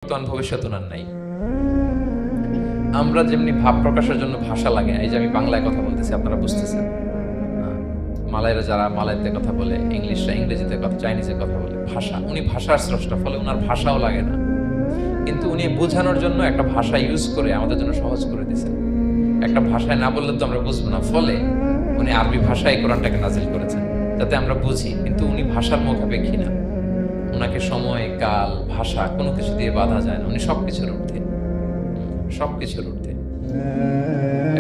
বর্তমান ভবিষ্যৎ ওনার নাই। আমরা যেমনি ভাব প্রকাশের জন্য ভাষা লাগে, এই যে আমি বাংলায় কথা বলতেছি আপনারা বুঝতেছেন, মালাইরা যারা মালাইতে কথা বলে, ইংলিশরা ইংরেজিতে কথা, চাইনিজে কথা বলে, ভাষা, উনি ভাষার স্রষ্টা, ফলে ওনার ভাষাও লাগে না, কিন্তু উনি বোঝানোর জন্য একটা ভাষা ইউজ করে আমাদের জন্য সহজ করে দিয়েছেন। একটা ভাষায় না বললে তো আমরা বুঝবো না, ফলে উনি আরবি ভাষায় কোরআনটাকে নাজিল করেছেন যাতে আমরা বুঝি, কিন্তু উনি ভাষার মুখাপেক্ষী না। ওনাকে সময়, কাল, ভাষা কোনো কিছু দিয়ে বাধা যায় না, উনি সবকিছুর ঊর্ধ্বে, সবকিছুর ঊর্ধ্বে।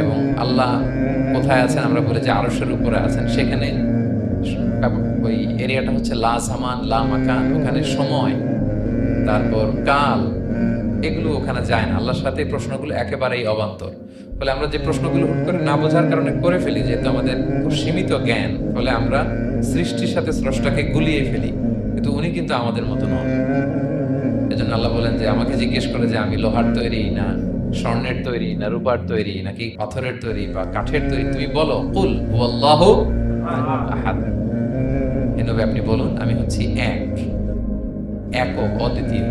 এবং আল্লাহ কোথায় আছেন আমরা বলি যে আরশের উপরে আছেন, সেখানে ওই এরিয়াটা হচ্ছে লা জামান লা মাকান, ওখানে সময় তারপর কাল এগুলো ওখানে যায় না। আল্লাহর সাথে প্রশ্নগুলো একেবারেই অবান্তর। ফলে আমরা যে প্রশ্নগুলো হুট করে না বোঝার কারণে করে ফেলি, যেহেতু আমাদের খুব সীমিত জ্ঞান, ফলে আমরা সৃষ্টির সাথে স্রষ্টাকে গুলিয়ে ফেলি, কিন্তু উনি কিন্তু আমাদের মতো নন। এজন্য আল্লাহ বলেন যে আমাকে জিজ্ঞেস করে যে আমি লোহার তৈরি না স্বর্ণের তৈরি না রূপার তৈরি নাকি পাথরের তৈরি বা কাঠের তৈরি, তুমি বলো কুল হুয়াল্লাহু আহাদ, এ নবী আপনি বলুন আমি হচ্ছি এক, একক, অদ্বিতীয়।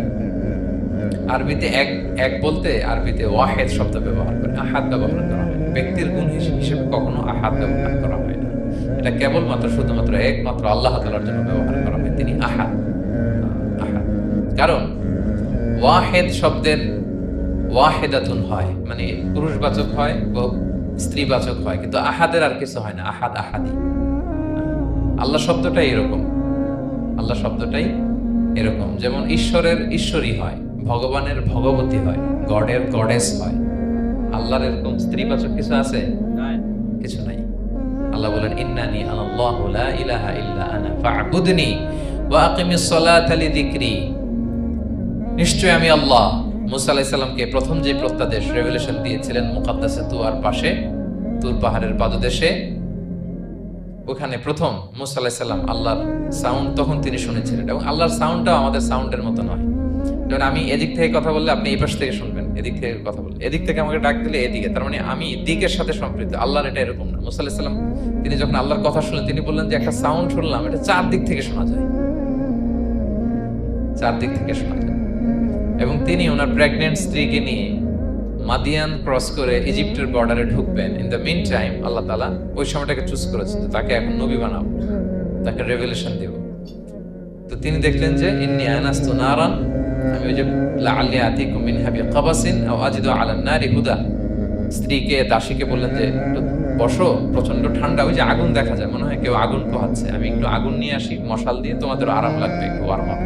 আরবিতে এক এক বলতে আরবিতে ওয়াহেদ শব্দ ব্যবহার করে, আহাদ ব্যবহার করা হয়। ব্যক্তির গুণ হিসেবে কখনো আহাদ ব্যবহার করা হয় না। এটা কেবলমাত্র শুধুমাত্র একমাত্র আল্লাহ তাআলার জন্য ব্যবহার করা হয়, তিনি আহাদ। আহাদ কারণ ওয়াহেদ শব্দের ওয়াহেদাতুন হয়, মানে পুরুষবাচক হয় বা স্ত্রীবাচক হয়, কিন্তু আহাদের আর কিছু হয় না, আহাদ আহাদি। আল্লাহ শব্দটাই এরকম, আল্লাহ শব্দটাই এরকম। যেমন ঈশ্বরের ঈশ্বরী হয়, ভগবানের ভগবতী হয়, গডের গডেস হয়। আল্লাহর এরকম স্ত্রীবাচক কিছু আছে? কিছু নাই। আল্লাহ বলেন ইন্নানি আনাল্লাহু লা ইলাহা ইল্লা আনা ফা'বুদনি ওয়া আকিমিস সালাতা লিযিকরি, নিশ্চয় আমি আল্লাহ। মুসা আলাইহিস সালামকে প্রথম যে প্রত্যাদেশ রেভেলেশন দিয়েছিলেন মুকাদ্দাসে তুয়ার পাশে, তুর পাহাড়ের পাদদেশে, ওখানে প্রথম মুসা আলাইহিস সালাম আল্লাহর সাউন্ড তখন তিনি শুনেছিলেন, এবং আল্লাহর সাউন্ডটাও আমাদের সাউন্ডের মতো নয়। যেমন আমি এদিক থেকে কথা বললে আপনি এই পাশ থেকে শুনবেন, এদিক থেকে কথা বললে, এদিক থেকে আমাকে ডাক দিলে এদিকে, তার মানে আমি দিকের সাথে সম্পৃক্ত। আল্লাহর এটা এরকম না। মুসা আলাইহিস সালাম তিনি যখন আল্লাহর কথা শুনলেন, তিনি বললেন যে একটা সাউন্ড শুনলাম, এটা চারদিক থেকে শোনা যায়, চারদিক থেকে শোনা যায়। এবং তিনি ওনার প্রেগনেন্ট স্ত্রীকে নিয়ে মাদিয়ান ক্রস করে ইজিপ্টের বর্ডারে ঢুকবেন। ইন দ্য মিন টাইম আল্লাহ তাআলা ওই সময়টাকে চুজ করেছেন, তাকে এখন নবী বানাবো, তাকে রেভেলেশন দেব। তো তিনি দেখলেন যে ইন্নী আনাস্তু নারান, আমি ওই যে লাআল্লি আতিকুম মিনহা বিকাবাসিন আও আজিদু আলান নারি হুদা, স্ত্রীকে দাসীকে বললেন যে একটু বসো, প্রচন্ড ঠান্ডা, ওই যে আগুন দেখা যায়, মনে হয় কেউ আগুন পোহাচ্ছে, আমি একটু আগুন নিয়ে আসি, মশাল দিয়ে তোমাদের আরাম লাগবে, একটু ওয়ার্ম আপ।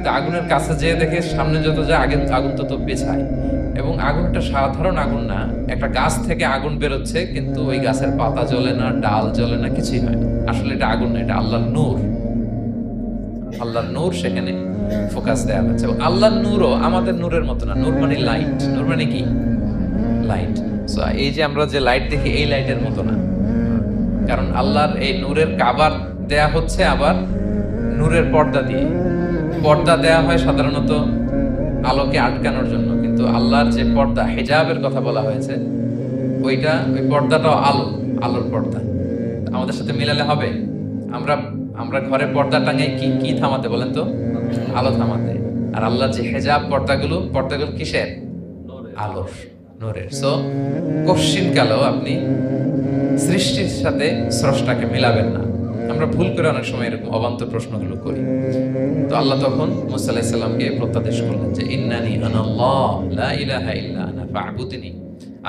তো আগুনের কাছে যেয়ে দেখে সামনে যত যায় আগুন তত পেছায়, এবং আগুনটা সাধারণ আগুন না, একটা গাছ থেকে আগুন বেরোচ্ছে, কিন্তু ওই গাছের পাতা জ্বলে না, ডাল জ্বলে না, কিছুই হয় না। আসলে এটা আগুন না, এটা আল্লাহর নূর। আল্লাহর নূর সেখানে ফোকাস দেওয়া হচ্ছে। আল্লাহর নূরও আমাদের নূরের মতো না। নূর মানে লাইট, নূর মানে কি? লাইট। সো এই যে আমরা যে লাইট দেখি, এই লাইটের মতো না, কারণ আল্লাহর এই নূরের কাবার দেয়া হচ্ছে আবার নূরের পর্দা দিয়ে। পর্দা দেয়া হয় সাধারণত আলোকে আটকানোর জন্য, কিন্তু আল্লাহর যে পর্দা, হিজাবের কথা বলা হয়েছে, ওইটা, ওই পর্দাটাও আলো, আলোর পর্দা। আমাদের সাথে মিলালে হবে? আমরা আমরা ঘরে পর্দা টাঙাই কি কি থামাতে বলেন তো? আলো থামাতে। আর আল্লাহর যে হিজাব পর্দাগুলো কিসের? আলোর, নূরের। সো কশ্চিন কালেও আপনি সৃষ্টির সাথে স্রষ্টাকে মিলাবেন না। আমরা ভুল করে অনেক সময় এরকম অবান্তর প্রশ্নগুলো করি। তো আল্লাহ তখন মুসা আলাইহিস সালামকে প্রত্যাদেশ করলেন যে ইন্নানি আনাল্লাহ লা ইলাহা ইল্লা আনা ফা'বুদনি,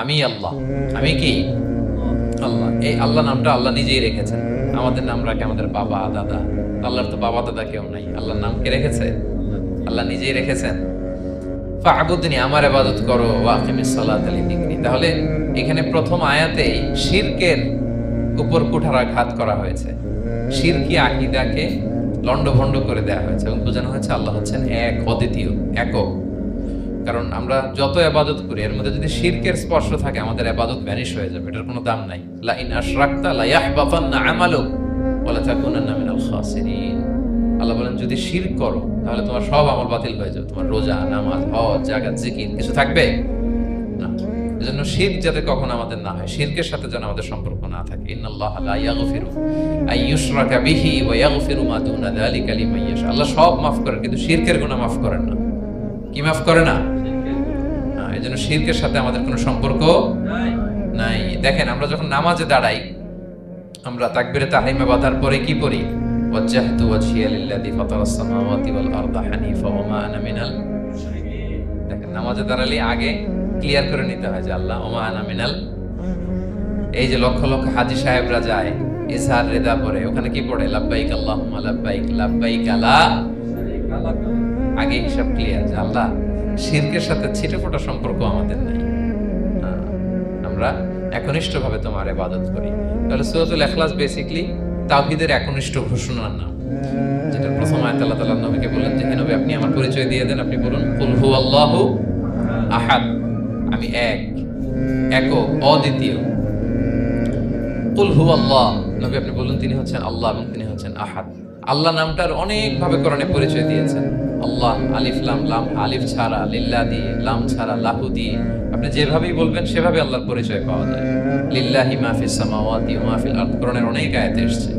আমি আল্লাহ। আমি কি? আল্লাহ। এই আল্লাহ নামটা আল্লাহ নিজেই রেখেছেন। আমাদের নাম রাখে আমাদের বাবা দাদা, আল্লাহর তো বাবা দাদা কেউ নাই। আল্লাহর নাম কে রেখেছে? আল্লাহ নিজেই রেখেছেন। ফা'বুদনি, আমার ইবাদত করো, ওয়া আকিমিস সালাতা লিযিকরি। তাহলে এখানে প্রথম আয়াতেই শিরকের উপর কুঠারাঘাত করা হয়েছে, শিরকি আকীদাকে লন্ডভন্ড করে দেওয়া হয়েছে, এবং বোঝানো হয়েছে আল্লাহ হচ্ছেন এক, অদ্বিতীয়, একক। কারণ আমরা যত ইবাদত করি, এর মধ্যে যদি শিরকের স্পর্শ থাকে, আমাদের ইবাদত ভ্যানিশ হয়ে যাবে, এটার কোনো দাম নাই। লা ইন আশরাকতা লা ইয়াহবাতান্না আমালুক ওয়া লা তাকুনান্না মিনাল খাসিরিন। আল্লাহ বলেন যদি শিরক করো তাহলে তোমার সব আমল বাতিল হয়ে যাবে, তোমার রোজা, নামাজ, হজ, যাকাত, জিকির কিছু থাকবে না। এজন্য শিরক যাতে কখনো আমাদের না হয়, শিরকের সাথে যেন আমাদের সম্পর্ক না থাকে। ইন্নাল্লাহা লা ইয়াগফিরু আইয়ুশরাকা বিহি ওয়া ইয়াগফিরু মা দুনা যালিকা লিমান ইয়াশা। আল্লাহ সব মাফ করেন, কিন্তু শিরকের গুনাহ মাফ করেন না। কি মাফ করে না? এই জন্য শিরকের সাথে আমাদের কোনো সম্পর্ক নাই। দেখেন আমরা যখন নামাজে দাঁড়াই, আমরা তাকবীরে তাহরিমা বাঁধার পরে কি পড়ি? ওয়াজ্জাহতু ওয়াজহিয়া লিল্লাযী ফাতারাস সামাওয়াতি ওয়াল আরদা হানিফা ওয়া মা আনা মিনাল মুশরিকিন। দেখেন নামাজে দাঁড়ালে আগে ক্লিয়ার করে নিতে হয় যে আল্লাহ ওয়া মা আনা মিনাল। এই যে লক্ষ লক্ষ হাজী সাহেবরা যায় ইজহার রিদা পড়ে, ওখানে কি পড়ে? লাব্বাইক আল্লাহুম্মা লাব্বাইক লাব্বাইক লা শারীকা লাক। আগে হিসাব ক্লিয়ার যে আল্লাহ শিরকের সাথে ছিটেফোঁটা সম্পর্ক আমাদের নাই, আমরা একনিষ্ঠভাবে তোমার ইবাদত করি। তাহলে সূরাতুল ইখলাস বেসিক্যালি তাওহীদের একনিষ্ঠ ঘোষণার নাম, যেটা প্রথম আয়াতে আল্লাহ তাআলা নবীকে বললেন যে হে নবী আপনি আমার পরিচয় দিয়ে দেন, আপনি বলুন কুল হুয়াল্লাহু আহাদ, আমি এক, একক, অদ্বিতীয়। কুল হুয়াল্লাহ, নবী আপনি বলুন তিনি হচ্ছেন আল্লাহ এবং তিনি হচ্ছেন আহাদ। আল্লাহ নামটার অনেক ভাবে কোরআনে পরিচয় দিয়েছেন। আল্লাহ আলিফ লাম, লাম আলিফ ছাড়া, লিল্লাহ দিয়ে, লাম ছাড়া, লাহু দিয়ে, আপনি যেভাবেই বলবেন সেভাবে আল্লাহর পরিচয় পাওয়া যায়। লিল্লাহি মা ফিস সামাওয়াতি ওয়া মা ফিল আরদ, কোরআনের অনেক আয়াতে এসেছে।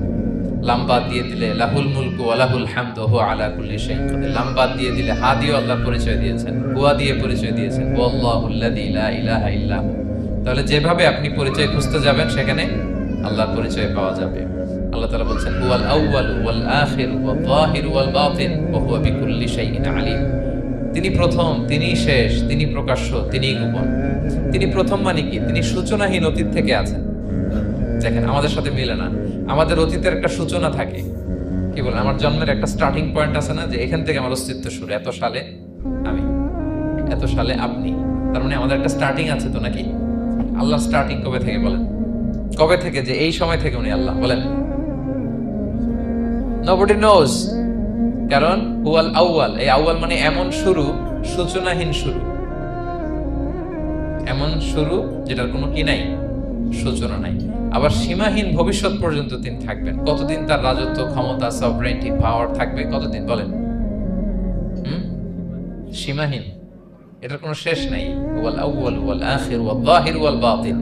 লাম বাদ দিয়ে দিলে লাহুল মুলকু ওয়া লাহুল হামদু ওয়া হুয়া আলা কুল্লি শাইইন কাদির। লাম বাদ দিয়ে দিলে হা দিয়ে আল্লাহর পরিচয় দিয়েছেন, হুয়া দিয়ে পরিচয় দিয়েছেন, ওয়াল্লাহুল্লাযী লা ইলাহা ইল্লা হু। তাহলে যেভাবে আপনি পরিচয় খুঁজতে যাবেন সেখানে আল্লাহর পরিচয় পাওয়া যাবে। আল্লাহ তাআলা বলছেন হুয়াল আউয়ালু ওয়াল আখিরু ওয়াল যাহিরু ওয়াল বাতিন ওয়া হুয়া বিকুল্লি শাইইন আলিম। তিনি প্রথম, তিনি শেষ, তিনি প্রকাশ্য, তিনি গোপন। তিনি প্রথম মানে কি? তিনি সূচনাহীন অতীত থেকে আছেন। দেখেন আমাদের সাথে মিলে না, আমাদের অতীতের একটা সূচনা থাকে। কি বলেন? আমার জন্মের একটা স্টার্টিং পয়েন্ট আছে না, যে এখান থেকে আমার অস্তিত্ব শুরু, এত সালে আমি, এত সালে আপনি। তার মানে আমাদের একটা স্টার্টিং আছে তো নাকি? আল্লাহ স্টার্টিং কবে থেকে বলেন? কবে থেকে? যে এই সময় থেকে উনি আল্লাহ বলেন? nobody knows, কারণ হুয়াল আউয়াল, এই আউয়াল মানে এমন শুরু, সূচনাহীন শুরু, এমন শুরু যেটার কোনো কি নাই, সূচনা নাই। আবার সীমাহীন ভবিষ্যৎ পর্যন্ত তিনি থাকবেন। কতদিন তার রাজত্ব, ক্ষমতা, সভরেন্টি, পাওয়ার থাকবে? কতদিন বলেন? সীমাহীন, এটার কোনো শেষ নাই। হুয়াল আউয়াল ওয়াল আখির ওয়াল যাহির ওয়াল বাতিন।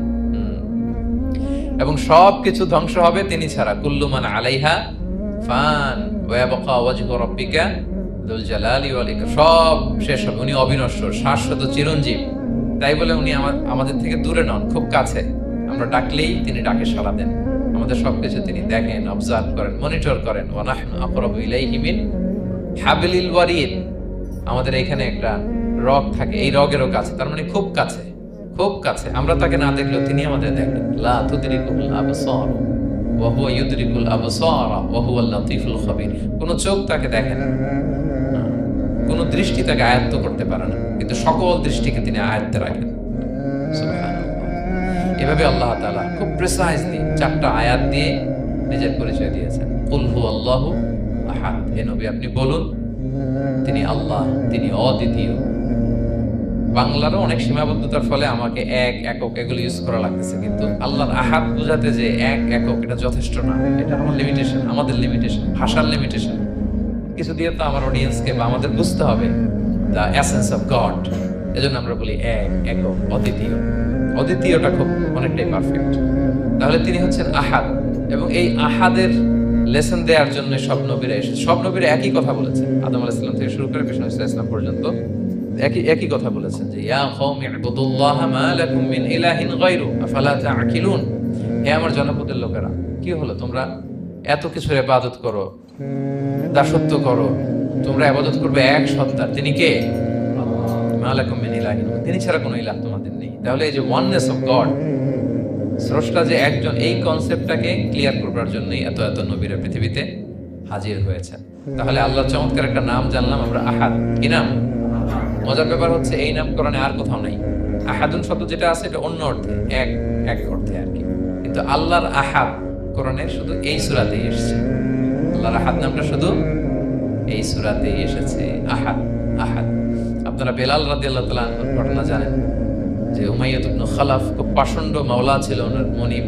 এবং সব কিছু ধ্বংস হবে তিনি ছাড়া। কুল্লু মান আলাইহা ফান ওয়া ইয়াবকা ওয়াজহু রাব্বিকা যুল জালালি ওয়াল ইকরাম। সব শেষ হবে, উনি অবিনশ্বর, শাশ্বত, চিরঞ্জীব। তাই বলে উনি আমাদের থেকে দূরে নন, খুব কাছে। আমরা ডাকলেই তিনি ডাকে সাড়া দেন। আমাদের সবকিছু তিনি দেখেন, অবজার্ভ করেন, মনিটর করেন। ওয়া নাহনু আকরাবু ইলাইহি মিন হাবলিল ওয়ারিদ। আমাদের এখানে একটা রগ থাকে, এই রগেরও কাছে, তার মানে খুব কাছে, খুব কাছে। আমরা তাকে না দেখলেও তিনি আমাদের দেখেন। লা তুদরিকুল আবসার ওয়া হুয়া ইউদরিকুল আবসার ওয়া হুয়াল লাতীফুল খাবীর। কোন চোখ তাকে দেখে না, কোন দৃষ্টি তাকে আয়ত্ত করতে পারে না, কিন্তু সকল দৃষ্টিকে তিনি আয়ত্তে রাখেন। সুবহানাল্লাহ। এভাবে আল্লাহ তাআলা খুব প্রিসাইজলি চারটা আয়াত দিয়ে নিজের পরিচয় দিয়েছেন। কুল হুয়াল্লাহু আহাদ, হে নবী আপনি বলুন তিনি আল্লাহ, তিনি অদ্বিতীয়। বাংলারও অনেক সীমাবদ্ধতার ফলে আমাকে এক, একক এগুলো ইউজ করা লাগতেছে, কিন্তু আল্লাহর আহাদ বোঝাতে যে এক, একক, এটা যথেষ্ট না। এটা আমার লিমিটেশন, আমাদের লিমিটেশন, ভাষার লিমিটেশন। কিছু দিয়ে তো আমার অডিয়েন্সকে বা আমাদের বুঝতে হবে দ্য এসেন্স অফ গড। এজন্য আমরা বলি এক, একক, অদ্বিতীয়। অদ্বিতীয়টা খুব অনেকটাই পারফেক্ট। তাহলে তিনি হচ্ছেন আহাদ, এবং এই আহাদের লেসন দেওয়ার জন্য সব নবীরা এসেছে। সব নবীরা একই কথা বলেছেন, আদম আলাইহিস সালাম থেকে শুরু করে বিষ্ণু আলাইহিস সালাম পর্যন্ত একই কথা বলেছেন যে ইয়া কওমি ইবুদুল্লাহ মা লাকুম মিন ইলাহিন গায়রু আফালা তা'কিলুন। হে আমার জনপদের লোকেরা, কি হলো তোমরা এত কিছুর ইবাদত করো, দাসত্ব করো, তোমরা ইবাদত করবে এক সত্তার, তিনি কে? মা লাকুম মিন ইলাহিন, তিনি ছাড়া কোনো ইলাহ তোমাদের নেই। তাহলে এই যে ওয়াননেস অফ গড, স্রষ্টা যে একজন, এই কনসেপ্টটাকে ক্লিয়ার করবার জন্যই এত এত নবীরা পৃথিবীতে হাজির হয়েছেন। তাহলে আল্লাহর চমৎকার একটা নাম জানলাম আমরা, আহাদ। কি নাম? মজার ব্যাপার হচ্ছে এই নাম কোরআনে আর কোথাও নাই। আহাদুন শব্দ যেটা আছে এটা অন্য অর্থে, এক, এক অর্থে আর কি। কিন্তু আল্লাহর আহাদ কোরআনে শুধু এই সূরাতেই এসেছে। আল্লাহর আহাদ নামটা শুধু এই সূরাতেই এসেছে। আহাদ, আহাদ। আপনারা বেলাল রাদিয়াল্লাহু তাআলা আনহুর ঘটনা জানেন যে উমাইয়া ইবনে খালাফ খুব পাষণ্ড মাওলা ছিল, ওনার মনিব।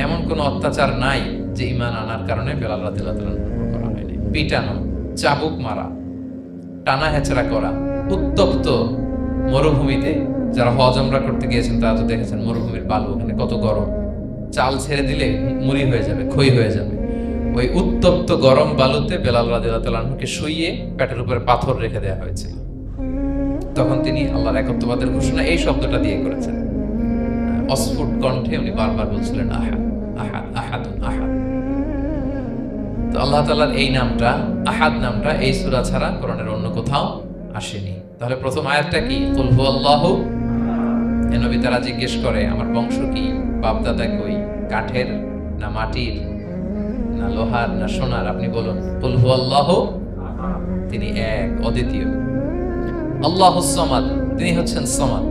এমন কোন অত্যাচার নাই যে ঈমান আনার কারণে বেলাল রাদিয়াল্লাহু তাআলা আনহুর করা হয়নি। পিটানো, চাবুক মারা, টানা হেচড়া করা, উত্তপ্ত মরুভূমিতে। যারা হজ উমরা করতে গিয়েছেন তারা তো দেখেছেন মরুভূমির বালু, ওখানে কত গরম, চাল ছেড়ে দিলে মুড়ি হয়ে যাবে, খই হয়ে যাবে। ওই উত্তপ্ত গরম বালুতে বেলাল রাদিয়াল্লাহু তাআলা আনহুকে শুইয়ে পেটের উপরে পাথর রেখে দেওয়া হয়েছিল। তখন তিনি আল্লাহর একত্ববাদের ঘোষণা এই শব্দটা দিয়ে করেছেন। অস্ফুট কণ্ঠে উনি বারবার বলছিলেন আহাদ আহাদ আহাদুন আহাদ। তো আল্লাহ তাআলার এই নামটা আহাদ নামটা এই সূরা ছাড়া কোরআনের অন্য কোথাও আসেনি। তাহলে প্রথম আয়াতটা কি? কুল হুয়াল্লাহু। এ নবী তারা জিজ্ঞেস করে আমার বংশ কি, বাপ দাদা কই, কাঠের না মাটির না লোহার না সোনার, আপনি বলুন। কুল হুয়াল্লাহু, তিনি এক অদ্বিতীয়। আল্লাহুস সামাদ, তিনি হচ্ছেন সামাদ।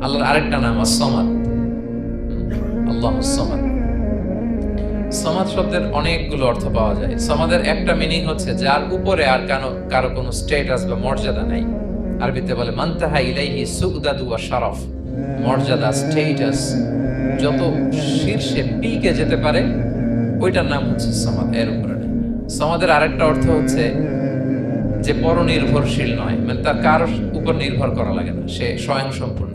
আল্লাহর আরেকটা নাম আস-সামাদ, আল্লাহুস সামাদ। সামাদ শব্দের অনেকগুলো অর্থ পাওয়া যায়। সামাদের একটা মিনিং হচ্ছে যার উপরে আর কারো কোনো স্ট্যাটাস বা মর্যাদা নাই। আরবিতে বলে মানতাহা ইলাইহি সুগদাদু ওয়া শারাফ, মর্যাদা স্ট্যাটাস যত শীর্ষে পিকে যেতে পারে ওইটার নাম হচ্ছে সামাদ, এর উপরে নেই। সামাদের আরেকটা অর্থ হচ্ছে যে পরনির্ভরশীল নয়, মানে তার কারোর উপর নির্ভর করা লাগে না, সে স্বয়ংসম্পূর্ণ।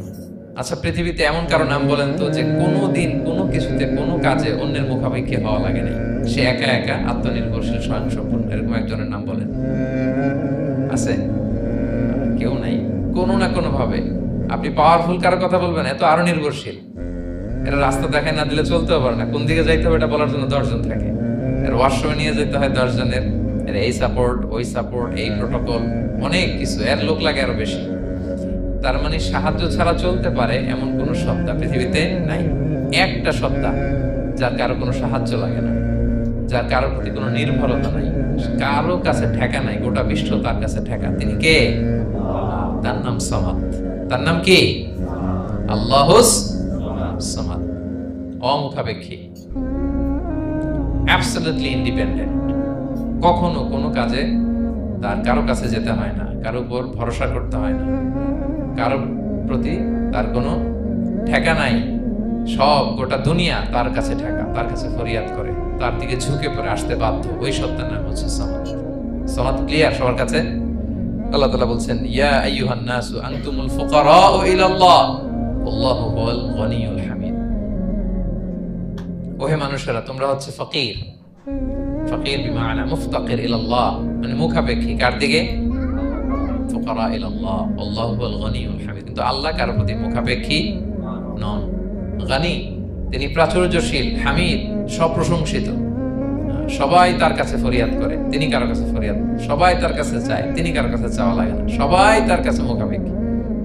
আচ্ছা, পৃথিবীতে এমন কারো নাম বলেন তো যে কোনোদিন কোনো কিছুতে কোনো কাজে অন্যের মুখাপেক্ষী হওয়া লাগে নাই, সে একা একা আত্মনির্ভরশীল স্বয়ংসম্পূর্ণ, এরকম একজনের নাম বলেন? আছে? কেউ নাই। কোনো না কোনো ভাবে আপনি পাওয়ারফুল কারো কথা বলবেন, এত আরো নির্ভরশীল, এরা রাস্তা দেখায় না দিলে চলতেও পারে না, কোন দিকে যাইতে হবে এটা বলার জন্য 10 জন থাকে, এর ওয়াশরুমে নিয়ে যেতে হয় 10 জনের, এর এই সাপোর্ট ওই সাপোর্ট এই প্রোটোকল অনেক কিছু, এর লোক লাগে আরো বেশি। তার মানে সাহায্য ছাড়া চলতে পারে এমন কোন সত্তা পৃথিবীতে নাই। একটা সত্তা যার কারো কোনো সাহায্য লাগে না, যার কারোর প্রতি কোনো নির্ভরতা নাই, কারো কাছে ঠেকা নাই, গোটা বিশ্ব তার কাছে ঠেকা। তিনি কে? তার নাম সামাদ। তার নাম কি? আল্লাহুস সামাদ, অমুখাপেক্ষী, অ্যাবসলিউটলি ইন্ডিপেন্ডেন্ট। কখনো কোনো কাজে তার কারো কাছে যেতে হয় না, কারো উপর ভরসা করতে হয় না, কারো প্রতি তার কোনো ঠেকা নাই। সব গোটা দুনিয়া তার কাছে ঠেকা, তার কাছে ফরিয়াদ করে, তার দিকে ঝুঁকে পড়ে আসতে বাধ্য। ওই সত্তার নাম হচ্ছে সামাদ। সামাদ ক্লিয়ার সবার কাছে? আল্লাহ তাআলা বলছেন ইয়া আইয়ুহান নাসু আনতুমুল ফুকারাউ ইলাল্লাহ আল্লাহু হুয়াল গনিয়ুল হামিদ। ওহে মানুষেরা, তোমরা হচ্ছে ফকির। ফকির বিমানা মুফতাকির ইলাল্লাহ, মানে মুখাপেক্ষী কার দিকে? ফুকারা ইলাল্লাহ আল্লাহু হুয়াল গনিয়ুল হামিদ। কিন্তু আল্লাহ কারো প্রতি মুখাপেক্ষী নন। গনি, তিনি প্রাচুর্যশীল, হামিদ, সপ্রশংসিত। সবাই তার কাছে ফরিয়াদ করে, তিনি কারো কাছে ফরিয়াদ, সবাই তার কাছে চায়, তিনি কারো কাছে চাওয়া লাগে না, সবাই তার কাছে মুখাপেক্ষী,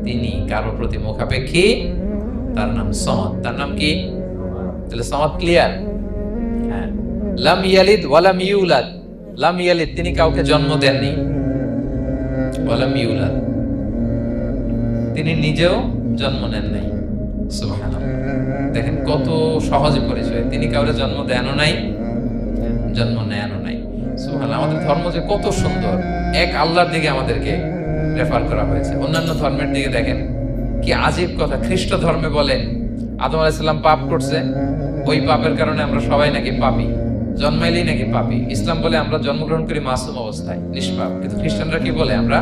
তিনি কারো প্রতি মুখাপেক্ষী। তার নাম সামাদ। তার নাম কি? তাহলে সামাদ ক্লিয়ার। হ্যাঁ, লাম ইয়ালিদ ওয়া লাম ইউলাদ। লাম ইয়ালিদ, তিনি কাউকে জন্ম দেননি। ওয়া লাম ইউলাদ, তিনি নিজেও জন্ম নেন নাই। সুবহানাল্লাহ, দেখেন কত সহজে পরিচয়। তিনি কাউকে জন্ম দেনও নাই, জন্ম নেনও নাই। সুবহানাল্লাহ, আমাদের ধর্ম যে কত সুন্দর, এক আল্লাহর দিকে আমাদেরকে রেফার করা হয়েছে। অন্যান্য ধর্মের দিকে দেখেন কি আজীব কথা। খ্রিস্ট ধর্মে বলে আদম আলাইহিস সালাম পাপ করছে, ওই পাপের কারণে আমরা সবাই নাকি পাপী, জন্মাইলেই নাকি পাপী। ইসলাম বলে আমরা জন্মগ্রহণ করি মাসুম অবস্থায়, নিষ্পাপ। কিন্তু খ্রিস্টানরা কি বলে? আমরা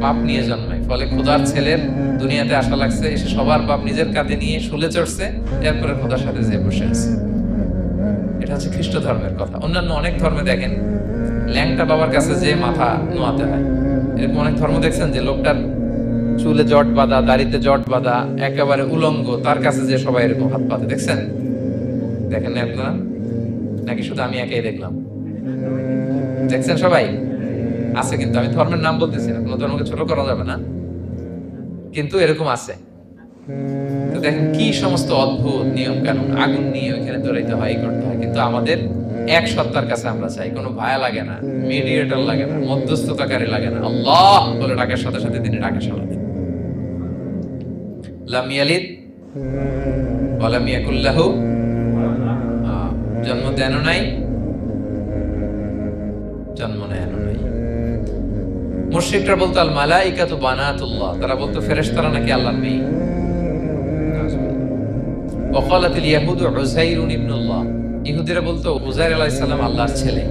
পাপ নিয়ে জন্মাই, ফলে খোদার ছেলের দুনিয়াতে আসা লাগছে, এসে সবার পাপ নিজের কাঁধে নিয়ে শুলে চড়ছে, এরপরে খোদার সাথে যে বসে আছে। এটা হচ্ছে খ্রিস্ট ধর্মের কথা। অন্যান্য অনেক ধর্মে দেখেন ল্যাংটা বাবার কাছে যে মাথা নোয়াতে হয়। এরকম অনেক ধর্ম দেখছেন যে লোকটার চুলে জট বাঁধা, দাড়িতে জট বাঁধা, একেবারে উলঙ্গ, তার কাছে যে সবাই এরকম হাত পাতে। দেখছেন? দেখেন না আপনারা? নাকি শুধু আমি একাই দেখলাম? দেখছেন সবাই? আছে, কিন্তু আমি ধর্মের নাম বলতেছি না, কোনো ধর্মকে ছোট করা যাবে না, কিন্তু এরকম আছে। তো দেখেন কি সমস্ত অদ্ভুত নিয়ম কানুন, আগুন নিয়ে ওইখানে দৌড়াইতে হয়, করতে হয়। কিন্তু আমাদের এক সত্তার কাছে আমরা চাই, কোনো ভায়া লাগে না, মিডিয়েটর লাগে না, মধ্যস্থতাকারী লাগে না, আল্লাহ বলে ডাকার সাথে সাথে তিনি ডাকে সাড়া দেন। লাম ইয়ালিদ ওয়া লাম ইয়াকুল লাহু, জন্ম দেনও নাই, জন্ম নেনও নাই। মুশরিকরা বলতো আল মালাইকাতু বানাতুল্লাহ, তারা বলতো ফেরেশতারা নাকি আল্লাহর মেয়ে। ওয়া ক্বালাতিল ইয়াহুদু উযাইরুন ইবনুল্লাহ, ইহুদিরা বলতো উযাইর আলাইহিস সালাম আল্লাহর ছেলে।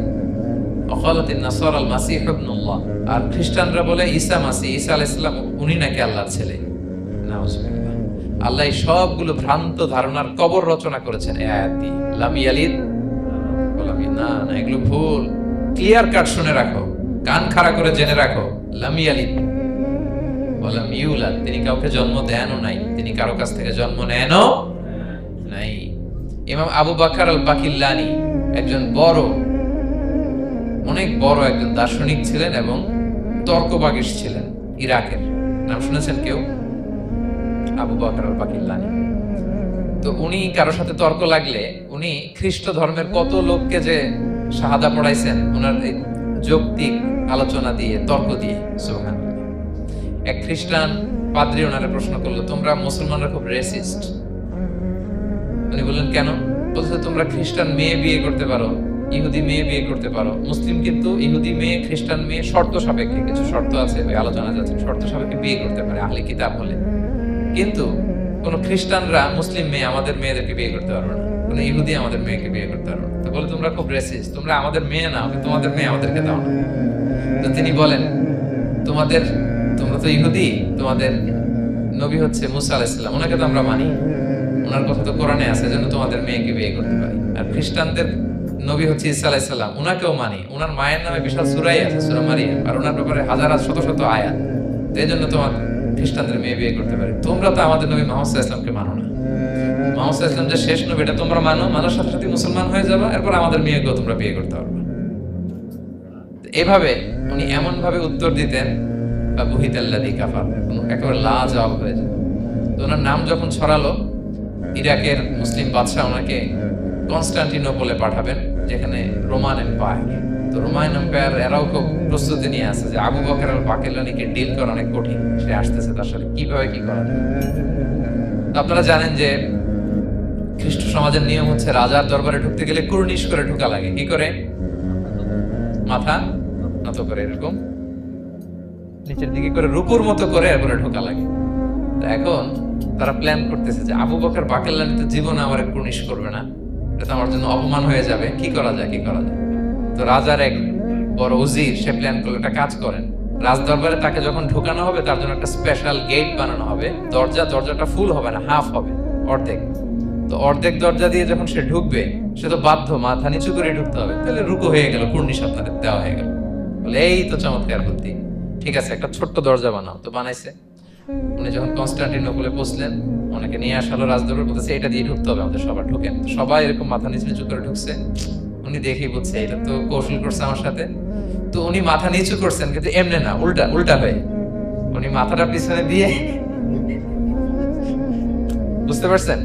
ওয়া ক্বালাতিন নাসারা আল মাসীহ ইবনুল্লাহ, আর খ্রিস্টানরা বলে ঈসা মাসীহ, ঈসা আলাইহিস সালাম উনি নাকি আল্লাহর ছেলে। নাউযুবিল্লাহ। আল্লাহ সবগুলো ভ্রান্ত ধারণার কবর রচনা করেছেন এই আয়াত দিয়ে। লাম ইয়ালিদ ওয়া লাম ইউলাদ, না, এগুলো ভুল। ক্লিয়ার কাট শুনে রাখো, কান খাড়া করে জেনে রাখো। লাম ইয়ালিদ ওয়ালাম ইউলাদ, তিনি কাউকে জন্ম দেনও নাই, তিনি কারো কাছ থেকে জন্ম নেনও নাই। ইমাম আবু বকর আল বাকিল্লানি একজন অনেক বড় একজন দার্শনিক ছিলেন এবং তর্কবাগীশ ছিলেন, ইরাকের। নাম শুনেছেন কেউ? আবু বকর আল বাকিল্লানি। তো উনি কারোর সাথে তর্ক লাগলে উনি খ্রিস্ট ধর্মের কত লোককে যে শাহাদা পড়াইছেন ওনার যৌক্তিক আলোচনা দিয়ে, তর্ক দিয়ে। সুবহানাল্লাহ। এক খ্রিস্টান পাদ্রী ওনারে প্রশ্ন করলো, তোমরা মুসলমানরা খুব রেসিস্ট। উনি বললেন কেন? বলছে তোমরা খ্রিস্টান মেয়ে বিয়ে করতে পারো, ইহুদি মেয়ে বিয়ে করতে পারো, মুসলিম কিন্তু ইহুদি মেয়ে খ্রিস্টান মেয়ে শর্ত সাপেক্ষে, কিছু শর্ত আছে ওই আলোচনা যাচ্ছে, শর্ত সাপেক্ষে বিয়ে করতে পারে আহলে কিতাব হলে। কিন্তু কোন খ্রিস্টানরা মুসলিম মেয়ে আমাদের মেয়েদেরকে বিয়ে করতে পারবে না, কোন ইহুদি আমাদের মেয়েকে বিয়ে করতে পারবে না। তো বলে তোমরা খুব রেসিস্ট, তোমরা আমাদের মেয়ে নাও, তোমাদের মেয়ে আমাদেরকে দাও না। তো তিনি বলেন তোমরা তো ইহুদি, তোমাদের নবী হচ্ছে মুসা আলাইহিস সালাম, ওনাকে তো আমরা মানি, ওনার কথা তো কোরআনে আছে, যেন তোমাদের মেয়েকে বিয়ে করতে পারি। আর খ্রিস্টানদের নবী হচ্ছে ঈসা আলাইহিস সালাম, ওনাকেও মানি, ওনার মায়ের নামে বিশাল সূরাই আছে, সূরা মারিয়াম, আর ওনার ব্যাপারে হাজার শত শত আয়াত। তো এই জন্য তোমার খ্রিস্টানদের মেয়ে বিয়ে করতে পারি। তোমরা তো আমাদের নবী মুহাম্মদ সাল্লাল্লাহু আলাইহি ওয়াসাল্লামকে মানো না। মুহাম্মদ সাল্লাল্লাহু আলাইহি ওয়াসাল্লাম যে শেষ নবী এটা তোমরা মানার সাথে সাথে মুসলমান হয়ে যাবে, এরপর আমাদের মেয়েকেও তোমরা বিয়ে করতে পারবে। এভাবে উনি এমন ভাবে উত্তর দিতেন, বুহিতাল্লাযী কাফার, একেবারে লাজবাব হয়ে যেত। তো ওনার নাম যখন ছড়ালো, ইরাকের মুসলিম বাদশাহ ওনাকে কনস্টান্টিনোপলে পাঠাবেন, যেখানে রোমান এম্পায়ার। তো রোমান এম্পায়ার এরাও খুব প্রস্তুতি নিয়ে আছে যে আবু বকর আল বাকিল্লানিকে ডিল করা অনেক কঠিন, সে আসতেছে, তার সাথে কিভাবে কি করা যায়। তো আপনারা জানেন যে খ্রিস্ট সমাজের নিয়ম হচ্ছে রাজার দরবারে ঢুকতে গেলে কুর্নিশ করে ঢোকা লাগে। কি করে? মাথা নত করে, এরকম নিচের দিকে করে রুকুর মতো করে এরপরে ঢোকা লাগে। এখন তারা প্ল্যান করতেছে যে আবু বকর বাকিল্লানি তো জীবনে আমার কুর্নিশ করবে না, এটা আমার জন্য অপমান হয়ে যাবে, কি করা যায়। তো রাজার এক বড় উজির সে প্ল্যান করলো, একটা কাজ করেন, রাজ দরবারে তাকে যখন ঢোকানো হবে তার জন্য একটা স্পেশাল গেট বানানো হবে, দরজাটা ফুল হবে না, হাফ হবে, অর্ধেক। তো অর্ধেক দরজা দিয়ে যখন সে ঢুকবে, সে তো বাধ্য মাথা নিচু করে ঢুকতে হবে, তাহলে রুকু হয়ে গেল, কুর্নিশ আপনাদের দেওয়া হয়ে গেল। বলে এই তো চমৎকার বুদ্ধি, ঠিক আছে একটা ছোট্ট দরজা বানাও। তো বানাইছে। উনি যখন কনস্টান্টিনোপলে পৌঁছলেন, ওনাকে নিয়ে আসালো রাজদরবার, বলতেছে এটা দিয়ে ঢুকতে হবে, আমাদের সবার ঢুকেন। সবাই এরকম মাথা নিচু করে ঢুকছে। উনি দেখেই বলছে এটা তো কৌশল করছে আমার সাথে। তো উনি মাথা নিচু করছেন, কিন্তু এমনি না, উল্টা হয়ে উনি মাথাটা পিছনে দিয়ে, বুঝতে পারছেন,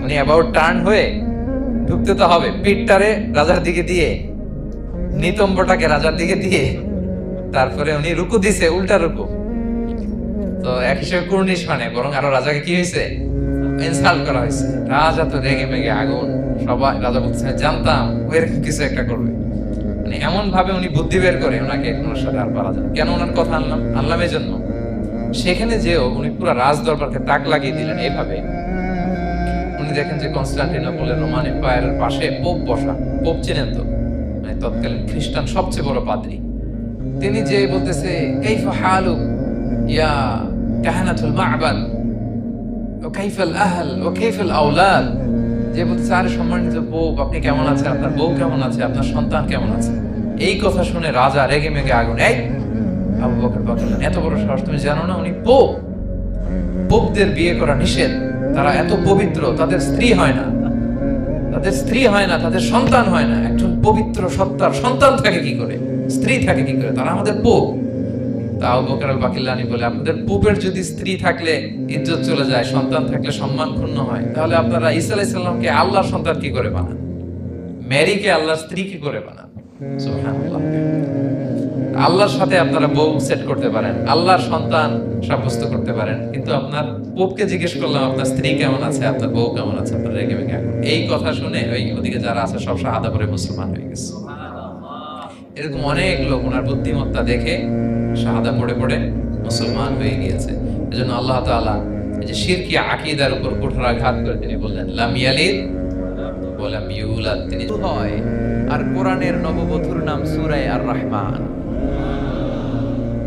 উনি অ্যাবাউট টার্ন হয়ে ঢুকতে তো হবে, পিঠটারে রাজার দিকে দিয়ে, নিতম্বটাকে রাজার দিকে দিয়ে, তারপরে উনি রুকু দিছে, উল্টা রুকু। তো এক হিসেবে কুর্নিশ মানে, বরং আরো রাজাকে কি হয়েছে, ইনসাল্ট করা হয়েছে। রাজা তো রেগে মেগে আগুন, সবাই রাজা বলছে জানতাম ও এরকম কিছু একটা করবে। মানে এমন ভাবে উনি বুদ্ধি বের করে ওনাকে ওনার সাথে আর পারা যায়। কেন ওনার কথা আনলাম এই জন্য, সেখানে যেও উনি পুরো রাজ দরবারকে তাক লাগিয়ে দিলেন এইভাবে। উনি দেখেন যে কনস্টান্টিনোপলের রোমান এম্পায়ারের পাশে পোপ বসা, পোপ চেনেন তো, মানে তৎকালীন খ্রিস্টান সবচেয়ে বড় পাদ্রী। তিনি যে বলতেছে কাইফা হালুক ইয়া কাহানাতুল মা'বাদ ওয়া কাইফাল আহল ওয়া কাইফাল আওলাদ, যে বলতেছে আরে সম্মানিত পোপ আপনি কেমন আছেন, আপনার বউ কেমন আছে, আপনার সন্তান কেমন আছে। এই কথা শুনে রাজা রেগে মেগে আগুন, এই আবু বকর বাকিল্লানি এত বড় সাহস, তুমি জানো না উনি পোপ? পোপদের বিয়ে করা নিষেধ, তারা এত পবিত্র, তাদের স্ত্রী হয় না, তাদের সন্তান হয় না। একজন পবিত্র সত্তার সন্তান থাকে কি করে, স্ত্রী থাকে কি করে, তারা আমাদের পোপ। তা আবু বকর আল বাকিল্লানি বলে আপনাদের পোপের যদি স্ত্রী থাকলে ইজ্জত চলে যায়, সন্তান থাকলে সম্মান ক্ষুণ্ণ হয়, তাহলে আপনারা ঈসা আলাইহিস সালামকে আল্লাহর সন্তান কি করে বানান, মেরিকে আল্লাহর স্ত্রী কি করে বানান। সুবহানাল্লাহ। আল্লাহর সাথে আপনারা বউ সেট করতে পারেন, আল্লাহর সন্তান সাব্যস্ত করতে পারেন, কিন্তু আপনার পোপকে জিজ্ঞেস করলাম আপনার স্ত্রী কেমন আছে, আপনার বউ কেমন আছে, আপনার রেগে মেগে। এই কথা শুনে ওই ওদিকে যারা আছে সব শাহাদা পড়ে মুসলমান হয়ে গেছে। এরকম অনেক লোক ওনার বুদ্ধিমত্তা দেখে শাহাদা পড়ে মুসলমান হয়ে গিয়েছে। এজন্য আল্লাহ তাআলা এই যে শিরকি আকীদার উপর কুঠারাঘাত করে তিনি বললেন লাম ইয়ালিদ ওয়া লাম ইউলাদ, তিনি হয়। আর কোরআনের নববধূর নাম সূরা আর রহমান।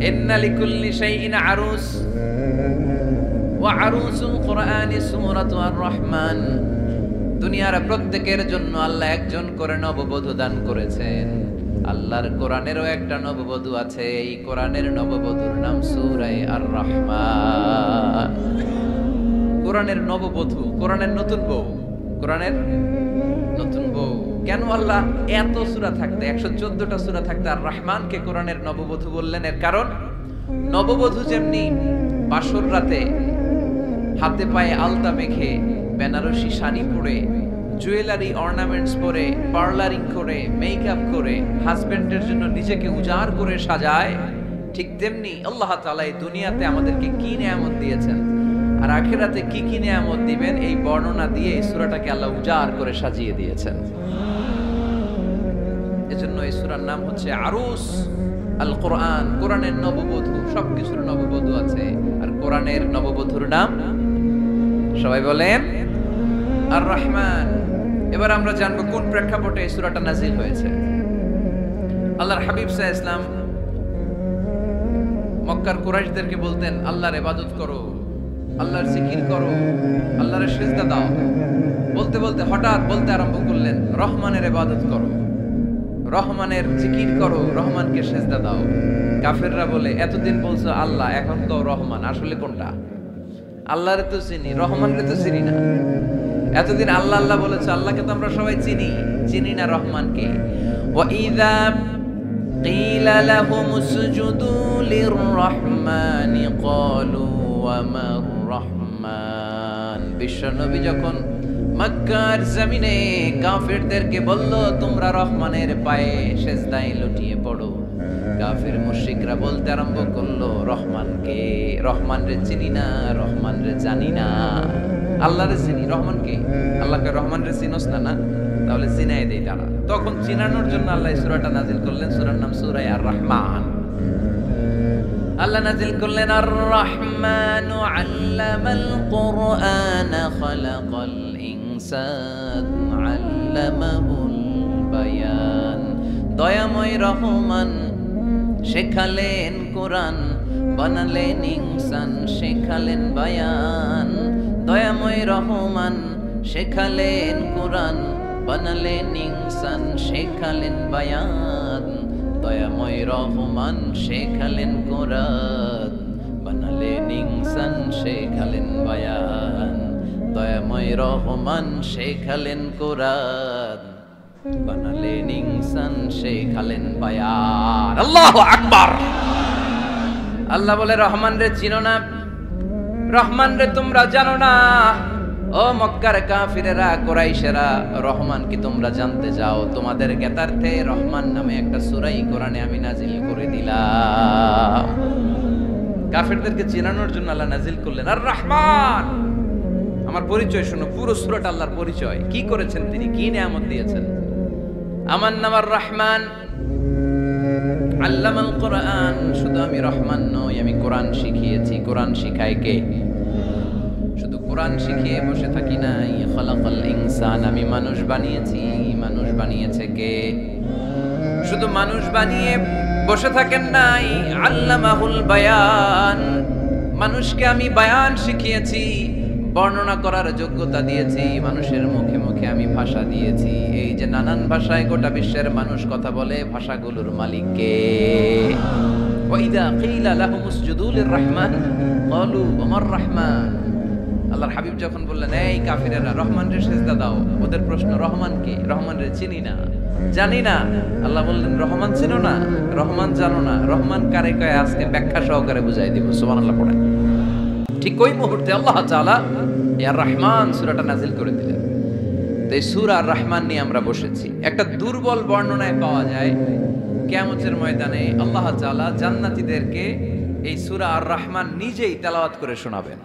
ইন্না লিকুল্লি শাইইন আরুস ওয়া আরুসুল কোরআনি সূরাতু আর রহমান। দুনিয়ার প্রত্যেকের জন্য আল্লাহ একজন করে নববধূ দান করেছেন, আল্লাহর কোরআনেরও একটা নববধূ আছে, এই কোরআনের নববধূর নাম সূরা আর রহমান। কোরআনের নববধূ, কোরআনের নতুন বউ, কোরআনের নতুন বউ। কেন আল্লাহ এত সূরা থাকতে, 114টা সূরা থাকতে আর রহমানকে কোরআনের নববধূ বললেন? এর কারণ নববধূ যেমনি বাসর রাতে হাতে পায়ে আলতা মেখে, বেনারসি শাড়ি পরে, জুয়েলারি অর্নামেন্টস পরে, পার্লারিং করে, মেকআপ করে হাজবেন্ডের জন্য নিজেকে উজাড় করে সাজায়, ঠিক তেমনি আল্লাহ তাআলা এই দুনিয়াতে আমাদেরকে কি নিয়ামত দিয়েছেন আর আখিরাতে কি কি নিয়ামত দিবেন, এই বর্ণনা দিয়ে এই সূরাটাকে আল্লাহ উজাড় করে সাজিয়ে দিয়েছেন। এজন্য এই সূরার নাম হচ্ছে আরুস আল কোরআন, কোরআনের নববধূ। সবকিছুর নববধূ আছে, আর কোরআনের নববধূর নাম সবাই বলেন আর রহমান। এবার আমরা জানবো কোন প্রেক্ষাপটে এই সূরাটা নাজিল হয়েছে। আল্লাহর হাবিব সাল্লাল্লাহু আলাইহি ওয়াসাল্লাম মক্কার কুরাইশদেরকে বলতেন, আল্লাহর ইবাদত করো, আল্লাহর জিকির করো, আল্লাহর সিজদা দাও। বলতে বলতে হঠাৎ বলতে আরম্ভ করলেন, রহমানের ইবাদত করো, রহমানের জিকির করো, রহমানকে সিজদা দাও। কাফেররা বলে, এতদিন বলছো আল্লাহ, এখন তো রহমান, আসলে কোনটা? আল্লাহরে তো চিনি, রহমানরে তো চিনি না। এতদিন আল্লাহ আল্লাহ বলেছো, আল্লাহকে তো আমরা সবাই চিনি না রহমানকে। ওয়া ইযা কিলা লাহুম উসজুদু লিররহমানি ক্বালু ওয়া মার রহমান। বিশ্বনবী যখন মক্কার জমিনে কাফেরদেরকে বলল, তোমরা রহমানের পায়ে সিজদায় লুটিয়ে পড়ো, কাফের মুশরিকরা বলতে আরম্ভ করলো, রহমানকে, রহমানরে চিনি না, রহমানরে জানি না। আল্লাহরে চিনি, রহমানকে, আল্লাহকে রহমানরে চিনোস না, না তাহলে চিনাই দেই তারা। তখন চিনানোর জন্য আল্লাহ সূরাটা নাজিল করলেন, সূরার নাম সূরা আর রহমান। আল্লাহ নাজিল করলেন, আর রহমানু আল্লামাল কুরআন খালাকাল ইনসান আল্লামাহুল বায়ান। দয়াময় রহমান শেখালেন কোরআন, বানালেন ইনসান, শেখালেন বায়ান। দয়াময় রহমান শেখালেন কোরআন, বানালেন ইনসান, শেখালেন বায়ান। দয়াময় রহমান শেখালেন কোরআন, বানালেন ইনসান, শেখালেন বায়ান। দয়াময় রহমান শেখালেন কোরআন, বানালেন ইনসান, শেখালেন বায়ান। আল্লাহু আকবার। আল্লাহ বলে, রহমান রে চিনো না, রহমান রে তোমরা জানো না। ও মক্কার কাফিরেরা, কুরাইশেরা, রহমান কি তোমরা জানতে চাও? তোমাদের জ্ঞাতার্থে রহমান নামে একটা সূরাই কোরআনে আমি নাজিল করে দিলাম। কাফিরদেরকে চিনানোর জন্য আল্লাহ নাজিল করলেন আর রহমান। আমার পরিচয় শোনো, পুরো সূরাটা আল্লাহর পরিচয়, কি করেছেন তিনি, কি নিয়ামত দিয়েছেন। আমার নাম আর রহমান, আল্লামাল কোরআন। শুধু আমি রহমান নই, আমি কোরআন শিখিয়েছি। কোরআন শিখায় কে? শুধু কোরআন শিখিয়ে বসে থাকি নাই। খালাকাল ইনসান, আমি মানুষ বানিয়েছি। মানুষ বানিয়েছে কে? শুধু মানুষ বানিয়ে বসে থাকেন নাই, আল্লামাহুল বায়ান। মানুষকে আমি বায়ান শিখিয়েছি, বর্ণনা করার যোগ্যতা দিয়েছি। মানুষের মুখে মুখে আমি ভাষা দিয়েছি। এই যে নানান ভাষায় গোটা বিশ্বের মানুষ কথা বলে, ভাষাগুলোর মালিক কে? ওয়াইদা কিলা লাহুম উসজুদু লিররহমান ক্বালু ওয়া মার রহমান। আল্লাহর হাবিব যখন বললেন, এই কাফিরেরা, রহমানরে সিজদা দাও, ওদের প্রশ্ন, রহমান কে? রহমানরে চিনি না, জানি না। আল্লাহ বললেন, রহমান চিনো না, রহমান জানো না, রহমান কারে কয় আজকে ব্যাখ্যা সহকারে বুঝাই দিব। সুবহানাল্লাহ পড়েন। ঠিক ওই মুহূর্তে আল্লাহ তাআলা ইয়া রহমান সূরাটা নাজিল করে দিলেন। তো এই সূরা আর রহমান নিয়ে আমরা বসেছি। একটা দুর্বল বর্ণনায় পাওয়া যায়, কিয়ামতের ময়দানে আল্লাহ তাআলা জান্নাতীদেরকে এই সূরা আর রহমান নিজেই তেলাওয়াত করে শোনাবেন।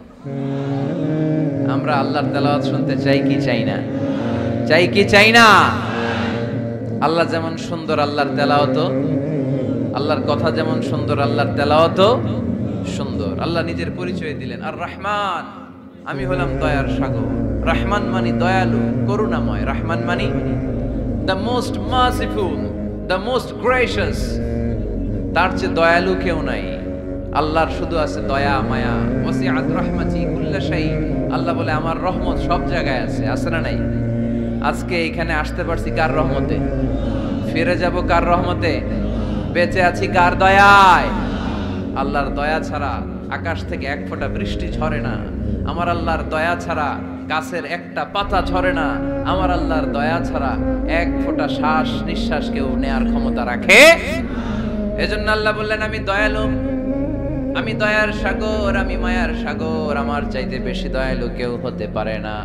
আমরা আল্লাহর তেলাওয়াত শুনতে চাই কি চাই না? চাই কি চাই না? আল্লাহ যেমন সুন্দর, আল্লাহর তেলাওয়াত, আল্লাহর কথা যেমন সুন্দর, আল্লাহর তেলাওয়াত সুন্দর। আল্লাহ নিজের পরিচয় দিলেন, আর রহমান, আমি হলাম দয়ার সাগর। রহমান মানি দয়ালু, করুণাময়। রহমান মানি the most merciful, the most gracious. তার চেয়ে দয়ালু কেউ নাই। আল্লাহর শুধু আছে দয়া, মায়া। ওয়াসিআত রাহমাতি কুল্লা শাই। আল্লাহ বলে, আমার রহমত সব জায়গায় আছে। আছে না নাই? আজকে এখানে আসতে পারছি কার রহমতে? ফিরে যাব কার রহমতে? বেঁচে আছি কার দয়ায়? আল্লাহর দয়া ছাড়া আকাশ থেকে এক ফোঁটা বৃষ্টি ঝরে না। আমার আল্লাহর দয়া ছাড়া গাছের একটা পাতা ঝরে না। আমার আল্লাহর দয়া ছাড়া এক ফোঁটা শ্বাস নিঃশ্বাস কেউ নেয়ার ক্ষমতা রাখে। এজন্য আল্লাহ বললেন, আমি দয়ালু, আমি দয়ার সাগর, আমি মায়ার সাগর, আমার চাইতে বেশি দয়ালু কেউ হতে পারে না।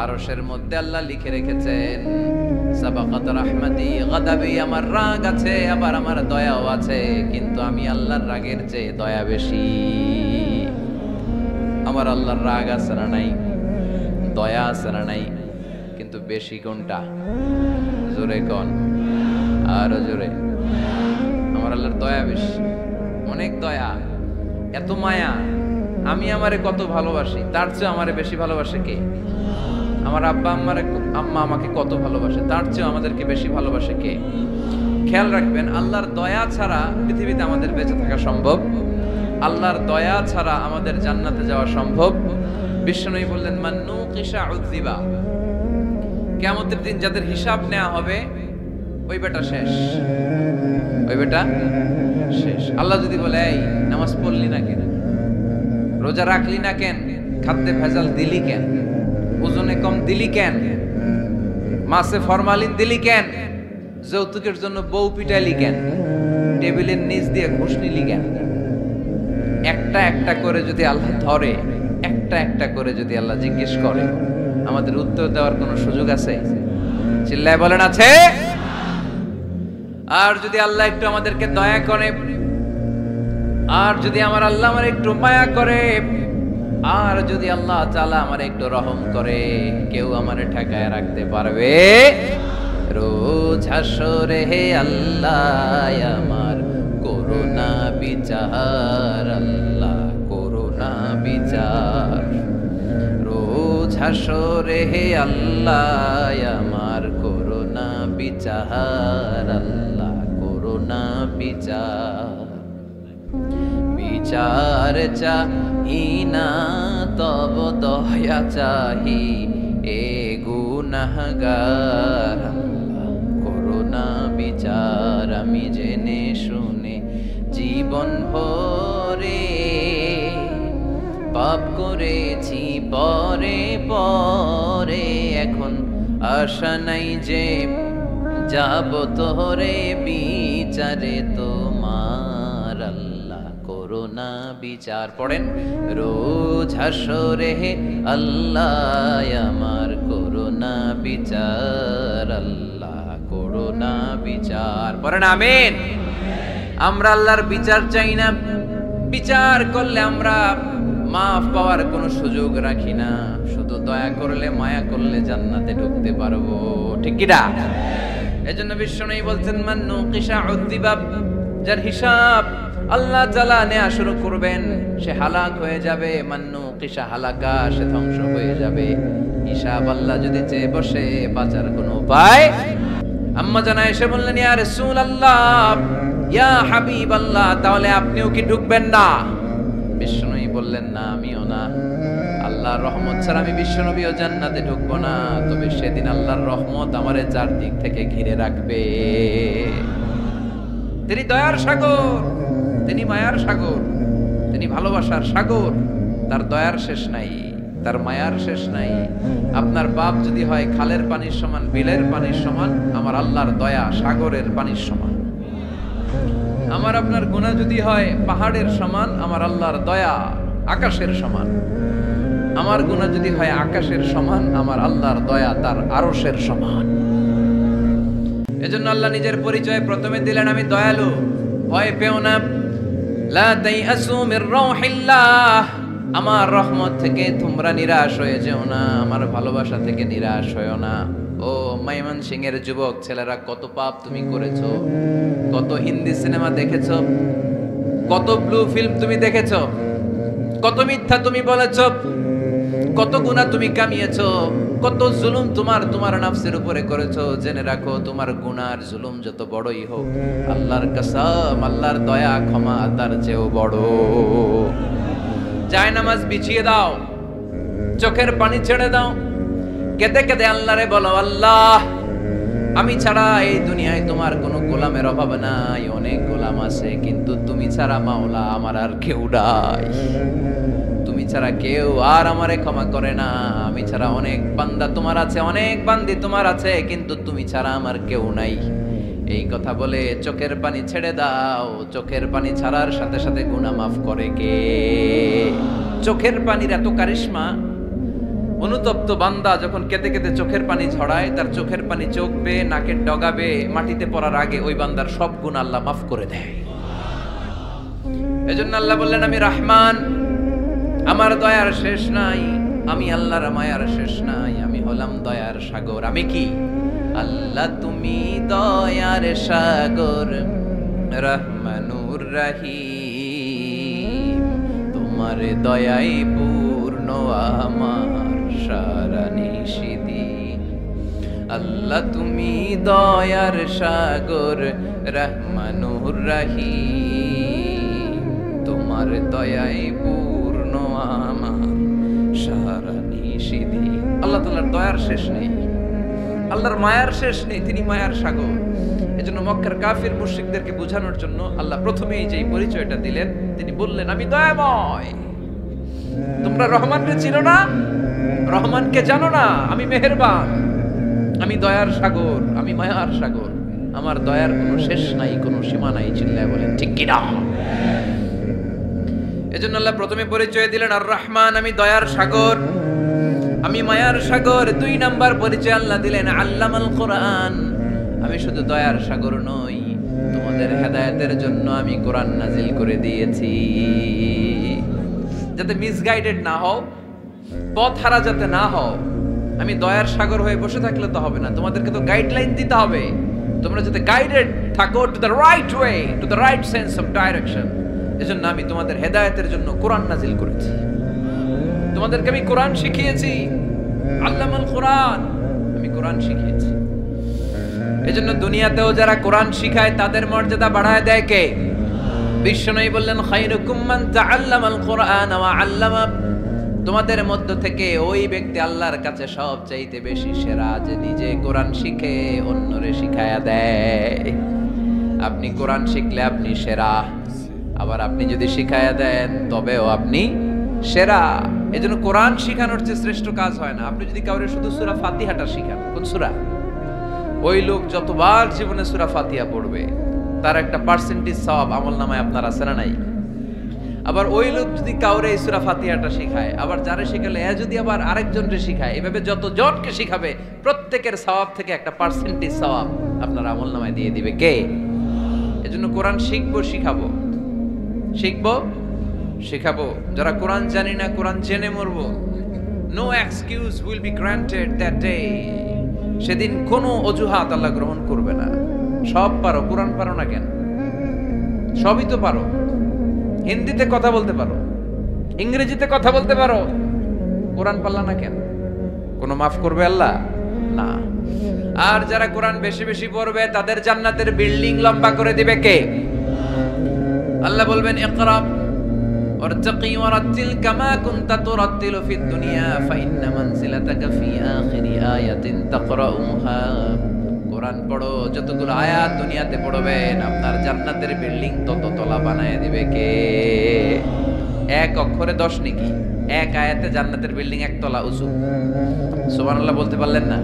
আরশের মধ্যে আল্লাহ লিখে রেখেছেন, সাবাকাত রাহমাতি গাদাবি, আমার রাগ আছে আবার আমার দয়াও আছে, কিন্তু আমি আল্লাহর রাগের চেয়ে দয়া বেশি। আমার আল্লাহর রাগ আছে না নাই? দয়া আছে না নাই? কিন্তু বেশি কোনটা? জোরে কোন, আরো জোরে। আমার আল্লাহর দয়া বেশি, অনেক দয়া, এত মায়া। আমি আমারে কত ভালোবাসি, তার চেয়ে আমারে বেশি ভালোবাসে কে? আমার আব্বা আম্মা আমাকে কত ভালোবাসে, তার চেয়ে আমাদেরকে বেশি ভালোবাসে কে? খেয়াল রাখবেন, আল্লাহর দয়া ছাড়া পৃথিবীতে আমাদের বেঁচে থাকা সম্ভব, আল্লাহর দয়া ছাড়া আমাদের জান্নাতে যাওয়া সম্ভব। বিশ্বনবী বললেন, মান্নু কিসা উযিবা, কিয়ামতের দিন যাদের হিসাব নেওয়া হবে ওই বেটা শেষ, ওই বেটা শেষ। আল্লাহ যদি বলে, এই নামাজ পড়লি না কেন, রোজা রাখলি না কেন, খাদ্যে ভেজাল দিলি কেন, ওজনে কম দিলি কেন, মাছে ফরমালিন দিলি কেন, যৌতুকের জন্য বউ পিটাইলি কেন, টেবিলের নিচ দিয়ে ঘুষ নিলি কেন, একটা একটা করে যদি আল্লাহ ধরে, একটা একটা করে যদি আল্লাহ জিজ্ঞেস করে, আমাদের উত্তর দেওয়ার কোনো সুযোগ আছে? চিল্লায় বলেন আছে? আর যদি আল্লাহ একটু আমাদেরকে দয়া করে, আর যদি আমার আল্লাহ আমার একটু মায়া করে, আর যদি আল্লাহ তাআলা আমার একটু রহম করে, কেউ আমারে ঠেকায় রাখতে পারবে? রোজ হাসরে হে আল্লাহ আমার করুণা বিচার, আল্লাহ করুণা বিচার। রোজ হাসরে হে আল্লাহ আমার করুণা বিচার, আল্লাহ করুণা বিচার। বিচার চাহি না তব দয়া চাহি, এ গুনাহগার, করুণা বিচার। আমি জেনে শুনে জীবন ভরে পাপ করেছি পরে পরে, এখন আশা নাই যে যাব তোরে বিচারে তোমার, আল্লাহ করুণা বিচার। পড়েন, রোজ হাসরে হে আল্লাহ আমার করুণা বিচার, আল্লাহ করুণা বিচার। পড়েন আমিন। আমরা আল্লাহর বিচার চাই না, বিচার করলে আমরা মাফ পাওয়ার কোনো সুযোগ রাখি না, শুধু দয়া করলে মায়া করলে জান্নাতে ঢুকতে পারবো, ঠিক কি না? এজন্য বিশ্বনবী বলছেন, মান্নু কিসা উযিবা, যার হিসাব আল্লাহ তাআলা নেওয়া শুরু করবেন সে হালাক হয়ে যাবে। মান্নু কিসা হালাকা, সে ধ্বংস হয়ে যাবে। হিসাব আল্লাহ যদি চেয়ে বসে, বাঁচার কোনো উপায়। আম্মা জানা এসে বললেন, ইয়া রাসূলুল্লাহ, ইয়া হাবিবাল্লাহ, তাহলে আপনিও কি ঢুকবেন না? বিশ্বনবী বললেন, না আমিও না। আল্লাহর রহমত ছাড়া আমি বিশ্বনবীও জান্নাতে ঢুকবো না, তবে সেদিন আল্লাহর রহমত আমারে চারদিক থেকে ঘিরে রাখবে। তিনি দয়ার সাগর, তিনি মায়ার সাগর, তিনি ভালোবাসার সাগর। তার দয়ার শেষ নাই, তার মায়ার শেষ নাই। আপনার পাপ যদি হয় খালের পানির সমান, বিলের পানির সমান, আমার আল্লাহর দয়া সাগরের পানির সমান। আমার আপনার গুনাহ যদি হয় পাহাড়ের সমান, আমার আল্লাহর দয়া আকাশের সমান। আমার গুনাহ যদি হয় আকাশের সমান, আমার আল্লাহর দয়া তার আরশের সমান। এজন্য আল্লাহ নিজের পরিচয় প্রথমে দিলেন, আমি দয়ালু, ভয় পেও না। লা তাইআসু মির রাউহিল্লাহ, আমার রহমত থেকে তোমরা নিরাশ হয়ে যেও না, আমার ভালোবাসা থেকে নিরাশ হয়ো না। ও ময়মনসিংহের যুবক ছেলেরা, কত পাপ তুমি করেছো, কত হিন্দি সিনেমা দেখেছো, কত ব্লু ফিল্ম তুমি দেখেছো, কত মিথ্যা তুমি বলেছো, কত গুনাহ তুমি কামিয়েছো, কত জুলুম তোমার নফসের উপরে করেছো। জেনে রাখো, তোমার গুনার জুলুম যত বড়ই হোক, আল্লাহর কসম, আল্লাহর দয়া ক্ষমা তার চেয়েও বড়। জায়নামাজ বিছিয়ে দাও, চোখের পানি ছেড়ে দাও, কেঁদে কেঁদে আল্লাহরে বলো, আল্লাহ আমি ছাড়া এই দুনিয়ায় তোমার কোনো গোলামের অভাব নাই, অনেক গোলাম আছে, কিন্তু তুমি ছাড়া মাওলা আমার আর কেউ নাই। তুমি ছাড়া কেউ আর আমারে ক্ষমা করে না। আমি ছাড়া অনেক বান্দা তোমার আছে, অনেক বান্দি তোমার আছে, কিন্তু তুমি ছাড়া আমার কেউ নাই। এই কথা বলে চোখের পানি ছেড়ে দাও। চোখের পানি ছাড়ার সাথে সাথে গুনাহ মাফ করে কে? চোখের পানির এত কারিশমা। অনুতপ্ত বান্দা যখন কেঁদে কেঁদে চোখের পানি ঝরায়, তার চোখের পানি চোখ বেয়ে নাকের ডগাবে মাটিতে পড়ার আগে ওই বান্দার সব গুনাহ আল্লাহ মাফ করে দেয়। এজন্য আল্লাহ বললেন, আমি রহমান, আমার দয়ার শেষ নাই। আমি আল্লাহর মায়ার শেষ নাই। আমি হলাম দয়ার সাগর। আমি কি? আল্লাহ তুমি দয়ার সাগর, রহমানুর রহিম। তোমার দয়ায় পূর্ণ আমার সারা নিশিদিন। আল্লাহ তুমি দয়ার সাগর, রহমানুর রহিম। তোমার দয়ায় পূর্ণ আমার সারা নিশিদিন। আল্লাহ তাআলার দয়ার শেষ নেই, আল্লাহর মায়ার শেষ নেই। তিনি মায়ার সাগর। এজন্য মক্কার কাফির মুশরিকদেরকে বোঝানোর জন্য আল্লাহ প্রথমেই যেই পরিচয়টা দিলেন, তিনি বললেন, আমি দয়াময়। তোমরা রহমানকে চিনো না, রহমানকে জানো না। আমি মেহেরবান, আমি দয়ার সাগর, আমি মায়ার সাগর। আমার দয়ার কোনো শেষ নাই, কোনো সীমা নাই। চিল্লায় বলেন ঠিক কিনা? এজন্য আল্লাহ প্রথমে পরিচয় দিলেন আর রহমান, আমি দয়ার সাগর, আমি মায়ার সাগর। 2 নাম্বার পরিচয় আল্লাহ দিলেন আল্লামাল কোরআন। আমি শুধু দয়ার সাগর নই, তোমাদের হেদায়েতের জন্য আমি কোরআন নাজিল করে দিয়েছি, যাতে মিসগাইডেড না হও, পথ হারা যাতে না হও। আমি দয়ার সাগর হয়ে বসে থাকলে তো হবে না, তোমাদেরকে তো গাইডলাইন দিতে হবে। তোমরা যাতে গাইডেড থাকো to the right way, to the right sense of direction. এজন্য আমি তোমাদের হেদায়েতের জন্য কোরআন নাজিল করেছি। তোমাদেরকে আমি কোরআন শিখিয়েছি, আল্লামাল কোরআন, আমি কোরআন শিখিয়েছি। এজন্য দুনিয়াতেও যারা কোরআন শিখায় তাদের মর্যাদা বাড়ায় দেয় কে? বিশ্বনবী বললেন, খায়রুকুম মান তাআল্লামাল কোরআন ওয়া আল্লামা। তোমাদের মধ্য থেকে ওই ব্যক্তি আল্লাহর কাছে সবচাইতে বেশি সেরা, যে নিজে কোরআন শিখে অন্যরে শিখায়া দেয়। আপনি কোরআন শিখলে আপনি সেরা, আবার আপনি যদি শিখায়া দেন তবেও আপনি সেরা। এজন্য কোরআন শিখানোর চেয়ে শ্রেষ্ঠ কাজ হয় না। আপনি যদি কাউরে শুধু সূরা ফাতিহাটা শিখান, কোন সূরা, ওই লোক যতবার জীবনে সূরা ফাতিহা পড়বে তার একটা পার্সেন্টেজ সওয়াব আমলনামায় আপনার আছে না নাই? আবার ওই লোক যদি কাউরে এই সূরা ফাতিহাটা শিখায়, আবার যারে শিখালে যদি আবার আরেকজনকে শিখায়, এভাবে যত জনকে শিখাবে প্রত্যেকের সওয়াব থেকে একটা পার্সেন্টেজ সওয়াব আপনার আমলনামায় দিয়ে দিবে কে? এজন্য কোরআন শিখবো, শিখাবো, শিখবো, শিখাবো। যারা কোরআন জানি না, কোরআন জেনে মরবো। No excuse will be granted that day. সেদিন কোনো অজুহাত আল্লাহ গ্রহণ করবে না। সব পারো, কোরআন পারো না কেন? সবই তো পারো। হিন্দিতে কথা বলতে পারো, ইংরেজিতে কথা বলতে পারো, কোরআন পারলা না কেন? কোনো মাফ করবে আল্লাহ? না। আর যারা কোরআন বেশি বেশি পড়বে তাদের জান্নাতের বিল্ডিং লম্বা করে দিবে কে? আল্লাহ বলবেন, ইকরা ওয়ারতাকি ওয়ারাতিল কামা কুনতা তুরাতিলু ফিদ দুনিয়া ফাইন্না মানজিলাতাকা ফি আখিরি আয়াতিন তাকরাউহা। কোরআন পড়ো, যতগুলো আয়াত দুনিয়াতে পড়বেন আপনার জান্নাতের বিল্ডিং তত তলা বানায় দিবে কে? এক অক্ষরে 10 নেকি, এক আয়াতে জান্নাতের বিল্ডিং 1 তলা উঁচু। সুবহানাল্লাহ বলতে পারলেন না?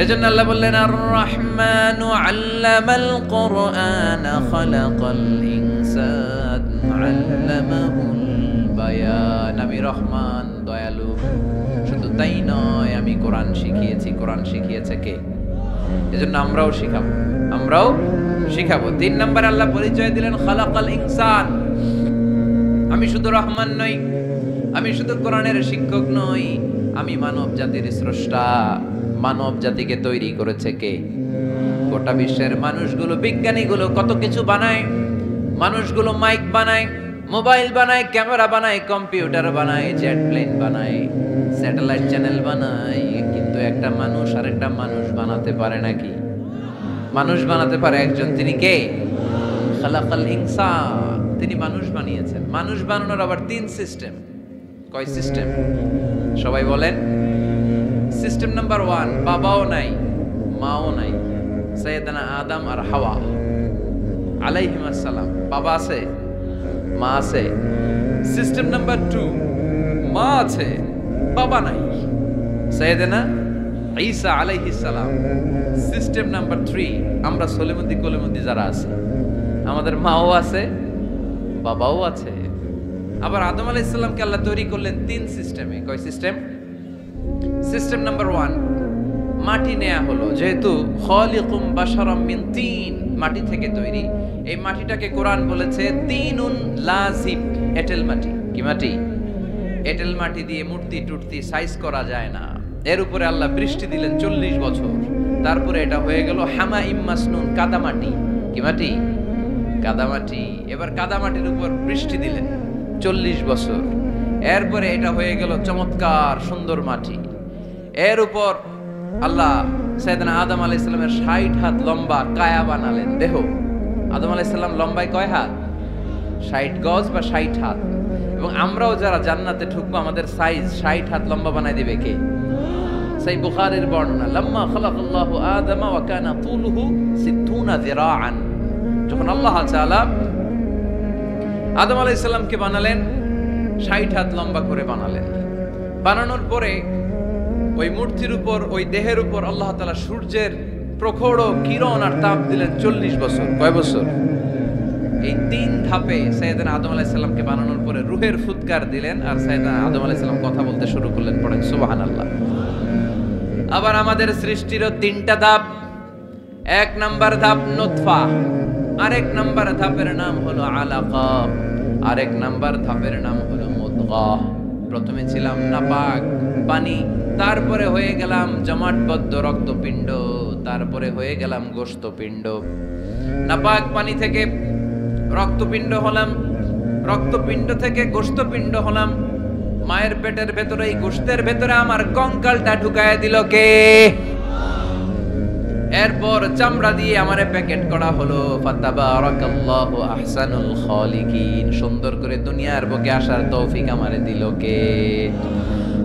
এজন্য আল্লাহ বললেন, আর রহমানু আল্লামাল কোরআন খালাকাল ইনসান আল্লামাহুল বায়ান। আমি রহমান, দয়ালু। শুধু তাই নয়, আমি কোরআন শিখিয়েছি। কোরআন শিখিয়েছে কে? এজন্য আমরাও শিখাবো, আমরাও শিখাবো। 3 নম্বর আল্লাহ পরিচয় দিলেন খালাকাল ইনসান। আমি শুধু রহমান নই, আমি শুধু কোরআনের শিক্ষক নই, আমি মানব জাতির স্রষ্টা। মানব জাতিকে তৈরি করেছে কে? গোটা বিশ্বের মানুষগুলো, বিজ্ঞানীগুলো কত কিছু বানায়। মানুষগুলো মাইক বানায়, মোবাইল বানায়, ক্যামেরা বানায়, কম্পিউটার বানায়, জেট প্লেন বানায়, স্যাটেলাইট চ্যানেল বানায়, কিন্তু একটা মানুষ আর একটা মানুষ বানাতে পারে নাকি? মানুষ বানাতে পারে একজন, তিনি কে? খালাকাল ইনসান। তিনি মানুষ বানিয়েছেন। মানুষ বানানোর আবার 3 সিস্টেম। কয় সিস্টেম? সবাই বলেন। সিস্টেম নাম্বার 1, বাবাও নাই, মাও নাই। সাইয়েদানা আদম আর হাওয়া আলাইহিমাস সালাম। বাবা আছে, মা আছে। সিস্টেম নাম্বার 2, মা আছে, বাবা নাই। সাইয়েদানা ঈসা আলাইহিস সালাম। সিস্টেম নাম্বার 3, আমরা সলিমুদ্দি কলিমুদ্দি যারা আছে, আমাদের মাও আছে, বাবাও আছে। আবার আদম আলাইহিস সালামকে আল্লাহ তৈরি করলেন 3 সিস্টেমে। কয় সিস্টেম? সিস্টেম নাম্বার 1, মাটি নেয়া হলো, যেহেতু খালিকুম বাশারাম মিন তিন, মাটি থেকে তৈরি। এই মাটিটাকে কোরআন বলেছে তিনুন লাজিব, এঁটেল মাটি। কি মাটি? এঁটেল মাটি দিয়ে মূর্তি টুর্তি সাইজ করা যায় না। এর উপরে আল্লাহ বৃষ্টি দিলেন 40 বছর। তারপরে এটা হয়ে গেল হামাইম মাসনুন, কাদামাটি। কি মাটি? কাদামাটি। এবার কাদামাটির উপর বৃষ্টি দিলেন 40 বছর। এরপরে এটা হয়ে গেল চমৎকার সুন্দর মাটি। এর উপর আল্লাহ সাইয়েদনা আদম আলাইহিস সালামের 60 হাত লম্বা কায়া বানালেন, দেহ। আদম আলাইহিস সালাম লম্বায় কয় হাত? 60 গজ বা 60 হাত। এবং আমরাও যারা জান্নাতে ঢুকবো আমাদের সাইজ 60 হাত লম্বা বানায় দিবে কে? সেই বুখারীর বর্ণনা, লাম্মা খালাকাল্লাহু আদম ওয়া কানা তুলুহু 60 যিরাআন। যখন আল্লাহ তাআলা আদম আলাইহিস সালামকে বানালেন 60 হাত লম্বা করে বানালেন। বানানোর পরে ওই মূর্তির উপর, ওই দেহের উপর আল্লাহ তাআলা সূর্যের প্রখর কিরণ আর তাপ দিলেন 40 বছর। কয় বছর? এই 3 ধাপে সাইয়েদনা আদম আলাইহিস সালামকে বানানোর পরে রূহের ফুৎকার দিলেন, আর সাইয়েদনা আদম আলাইহিস সালাম কথা বলতে শুরু করলেন। পড়েন সুবহানাল্লাহ। আবার আমাদের সৃষ্টিরও 3টা ধাপ। 1 নাম্বার ধাপ নুতফা, আরেক নাম্বার ধাপের নাম হলো আলাকা, আরেক নাম্বার ধাপের নাম হলো মুদগা। প্রথমে ছিলাম নাপাক পানি, তারপরে হয়ে গেলাম জমাটবদ্ধ রক্তপিণ্ড, তারপরে হয়ে গেলাম গোশতপিণ্ড। নাপাক পানি থেকে রক্তপিণ্ড হলাম, রক্তপিণ্ড থেকে গোশতপিণ্ড হলাম। মায়ের পেটের ভেতরে, এই গোশতের ভেতরে আমার কঙ্কালটা ঢুকায় দিল কে? এরপর চামড়া দিয়ে আমারে প্যাকেট করা হলো। ফাতাবারাকাল্লাহু আহসানুল খালিকিন। সুন্দর করে দুনিয়ার বুকে আসার তৌফিক আমারে দিল কে?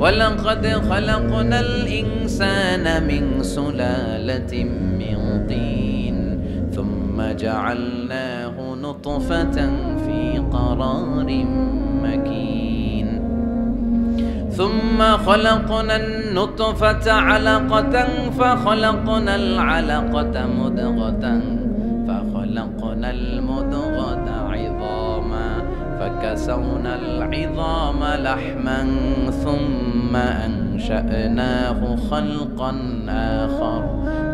ওয়ালাকাদ খালাকনাল ইনসানা মিন সুলালাতিন মিন তিন সুম্মা জাআলনাহু নুতফাতান ফি ক্বারারিন মাকিন ثم خلقنا النطفة علقة فخلقنا العلقة مضغة فخلقنا المضغة عظاما فكسونا العظام لحما ثم أنشأناه خلقا آخر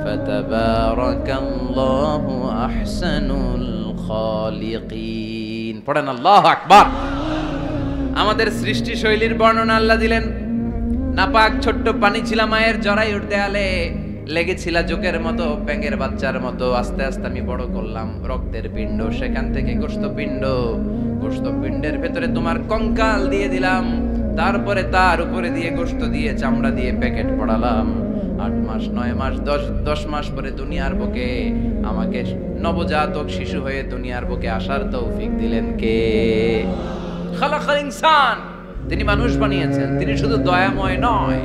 فتبارك الله أحسن الخالقين. পড়েন আল্লাহু আকবার। আমাদের সৃষ্টি শৈলীর বর্ণনা আল্লাহ দিলেন। নাপাক ছোট্ট পানি ছিল মায়ের জরায়ুর দেয়ালে, লেগেছিল জোকের মতো, ব্যাঙের বাচ্চার মতো। আস্তে আস্তে আমি বড় করলাম রক্তের পিণ্ড, সেখান থেকে গোশতপিণ্ড, গোশতপিণ্ডের ভেতরে তোমার কঙ্কাল দিয়ে দিলাম, তারপরে তার উপরে দিয়ে গোশত দিয়ে চামড়া দিয়ে প্যাকেট পড়ালাম। 8 মাস 9 মাস 10 মাস পরে দুনিয়ার বুকে আমাকে নবজাতক শিশু হয়ে দুনিয়ার বুকে আসার তৌফিক দিলেন কে? খালাকাল ইনসান। তিনি মানুষ বানিয়েছেন। তিনি শুধু দয়াময় নয়,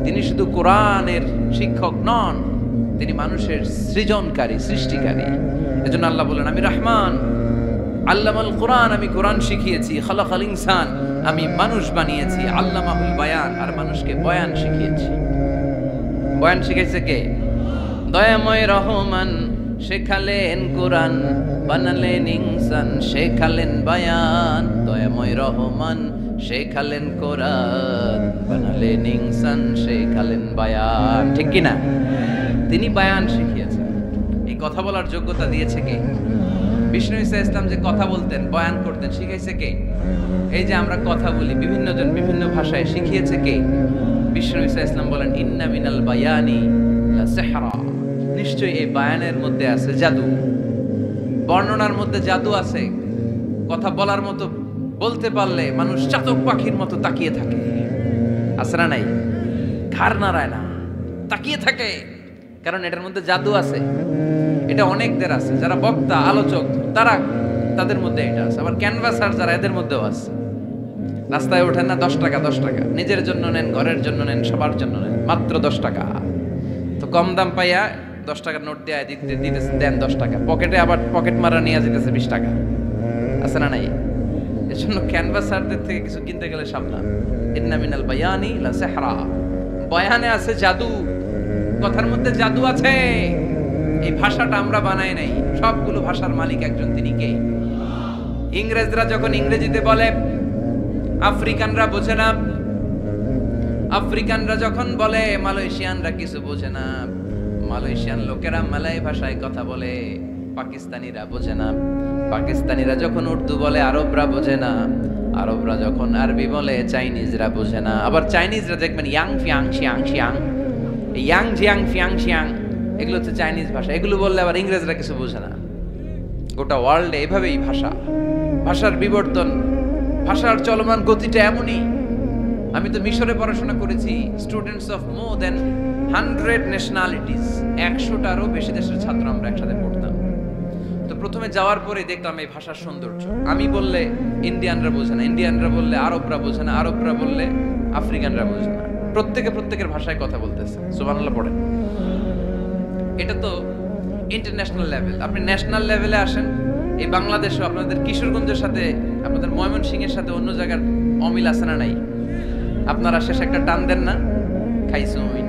তিনি শুধু কোরআনের শিক্ষক নন, তিনি মানুষের সৃজনকারী, সৃষ্টিকারী। এজন্য আল্লাহ বলেন, আমি রহমান, আল্লামাল কোরআন, আমি কোরআন শিখিয়েছি। খালাকাল ইনসান, আমি মানুষ বানিয়েছি। আল্লামাহুল বায়ান, আর মানুষকে বয়ান শিখিয়েছি। বয়ান শিখাইছে কে? দয়াময় রহমান শেখালেন কোরআন, বানালেন ইনসান, শেখালেন বায়ান। দয়াময় রহমান শেখালেন কোরআন, বানালেন ইনসান, শেখালেন বায়ান। ঠিক কি না? তিনি বায়ান শিখিয়েছেন। এই কথা বলার যোগ্যতা দিয়েছে কে? বিষ্ণু ঈসা ইসলাম যে কথা বলতেন, বয়ান করতেন, শিখাইছে কে? এই যে আমরা কথা বলি, বিভিন্ন জন বিভিন্ন ভাষায়, শিখিয়েছে কে? বিষ্ণু ঈসা ইসলাম বলেন, ইন্না মিনাল বায়ানি লা সিহরা। নিশ্চয়ই এই বায়ানের মধ্যে আছে জাদু, বর্ণনার মধ্যে জাদু আছে। কথা বলার মতো, বলতে পারলে মানুষ চাতক পাখির মতো তাকিয়ে থাকে। আছে না নাই? ঘাড় নাড়ায় না, তাকিয়ে থাকে, কারণ এটার মধ্যে জাদু আছে। এটা অনেকদের আছে, যারা বক্তা আলোচক তারা, তাদের মধ্যে এটা আছে। আবার ক্যানভাসার যারা, এদের মধ্যেও আছে। রাস্তায় ওঠেন না 10 টাকা 10 টাকা, নিজের জন্য নেন, ঘরের জন্য নেন, সবার জন্য নেন, মাত্র 10 টাকা। তো তো কম দাম পাইয়া 10 টাকার নোট দিয়ে দিতেছে, দেন 10 টাকা, পকেটে আবার পকেট মারা নিয়ে যেতেছে 20 টাকা, আছে না নাই? এর জন্য ক্যানভাসারদের থেকে কিছু কিনতে গেলে সাবধান। ইন্না মিনাল বায়ানি লা সিহরা, বয়ানে আছে জাদু, কথার মধ্যে জাদু আছে। এই ভাষাটা আমরা বানাই নাই, সবগুলো ভাষার মালিক একজন, তিনি কে? ইংরেজরা যখন ইংরেজিতে বলে আফ্রিকানরা বোঝে না, আফ্রিকানরা যখন বলে মালয়েশিয়ানরা কিছু বোঝে না, মালয়েশিয়ান লোকেরা মালয় ভাষায় কথা বলে, পাকিস্তানিরা বোঝে না, পাকিস্তানিরা যখন উর্দু বলে আরবরা বোঝে না, আরবরা যখন আরবি বলে চাইনিজরা বোঝে না। আবার চাইনিজরা দেখবেন ইয়াং ফিয়াং শিয়াং শিয়াং, ইয়াং জিয়াং ফিয়াং শিয়াং, এগুলো হচ্ছে চাইনিজ ভাষা। এগুলো বললে আবার ইংরেজরা কিছু বোঝে না। গোটা ওয়ার্ল্ডে এভাবেই ভাষা, ভাষার বিবর্তন, ভাষার চলমান গতিটা এমনই। আমি তো মিশরে পড়াশোনা করেছি, students of more than 100 nationalities, 100টারও বেশি দেশের ছাত্র আমরা একসাথে পড়তাম। তো প্রথমে যাওয়ার পরে দেখলাম এই ভাষার সৌন্দর্য। আমি বললে ইন্ডিয়ানরা বোঝে না, ইন্ডিয়ানরা বললে আরবরা বোঝে না, আরবরা বললে আফ্রিকানরা বোঝে না। প্রত্যেকে প্রত্যেকের ভাষায় কথা বলতেছে। সুবহানাল্লাহ পড়েন। এটা তো ইন্টারন্যাশনাল লেভেল। আপনি ন্যাশনাল লেভেলে আসেন, এই বাংলাদেশও আপনাদের কিশোরগঞ্জের সাথে, আপনাদের ময়মনসিংহের সাথে অন্য জায়গার অমিল আছে না নাই? আপনারা শেষে একটা টান দেন না, খাইছুইন,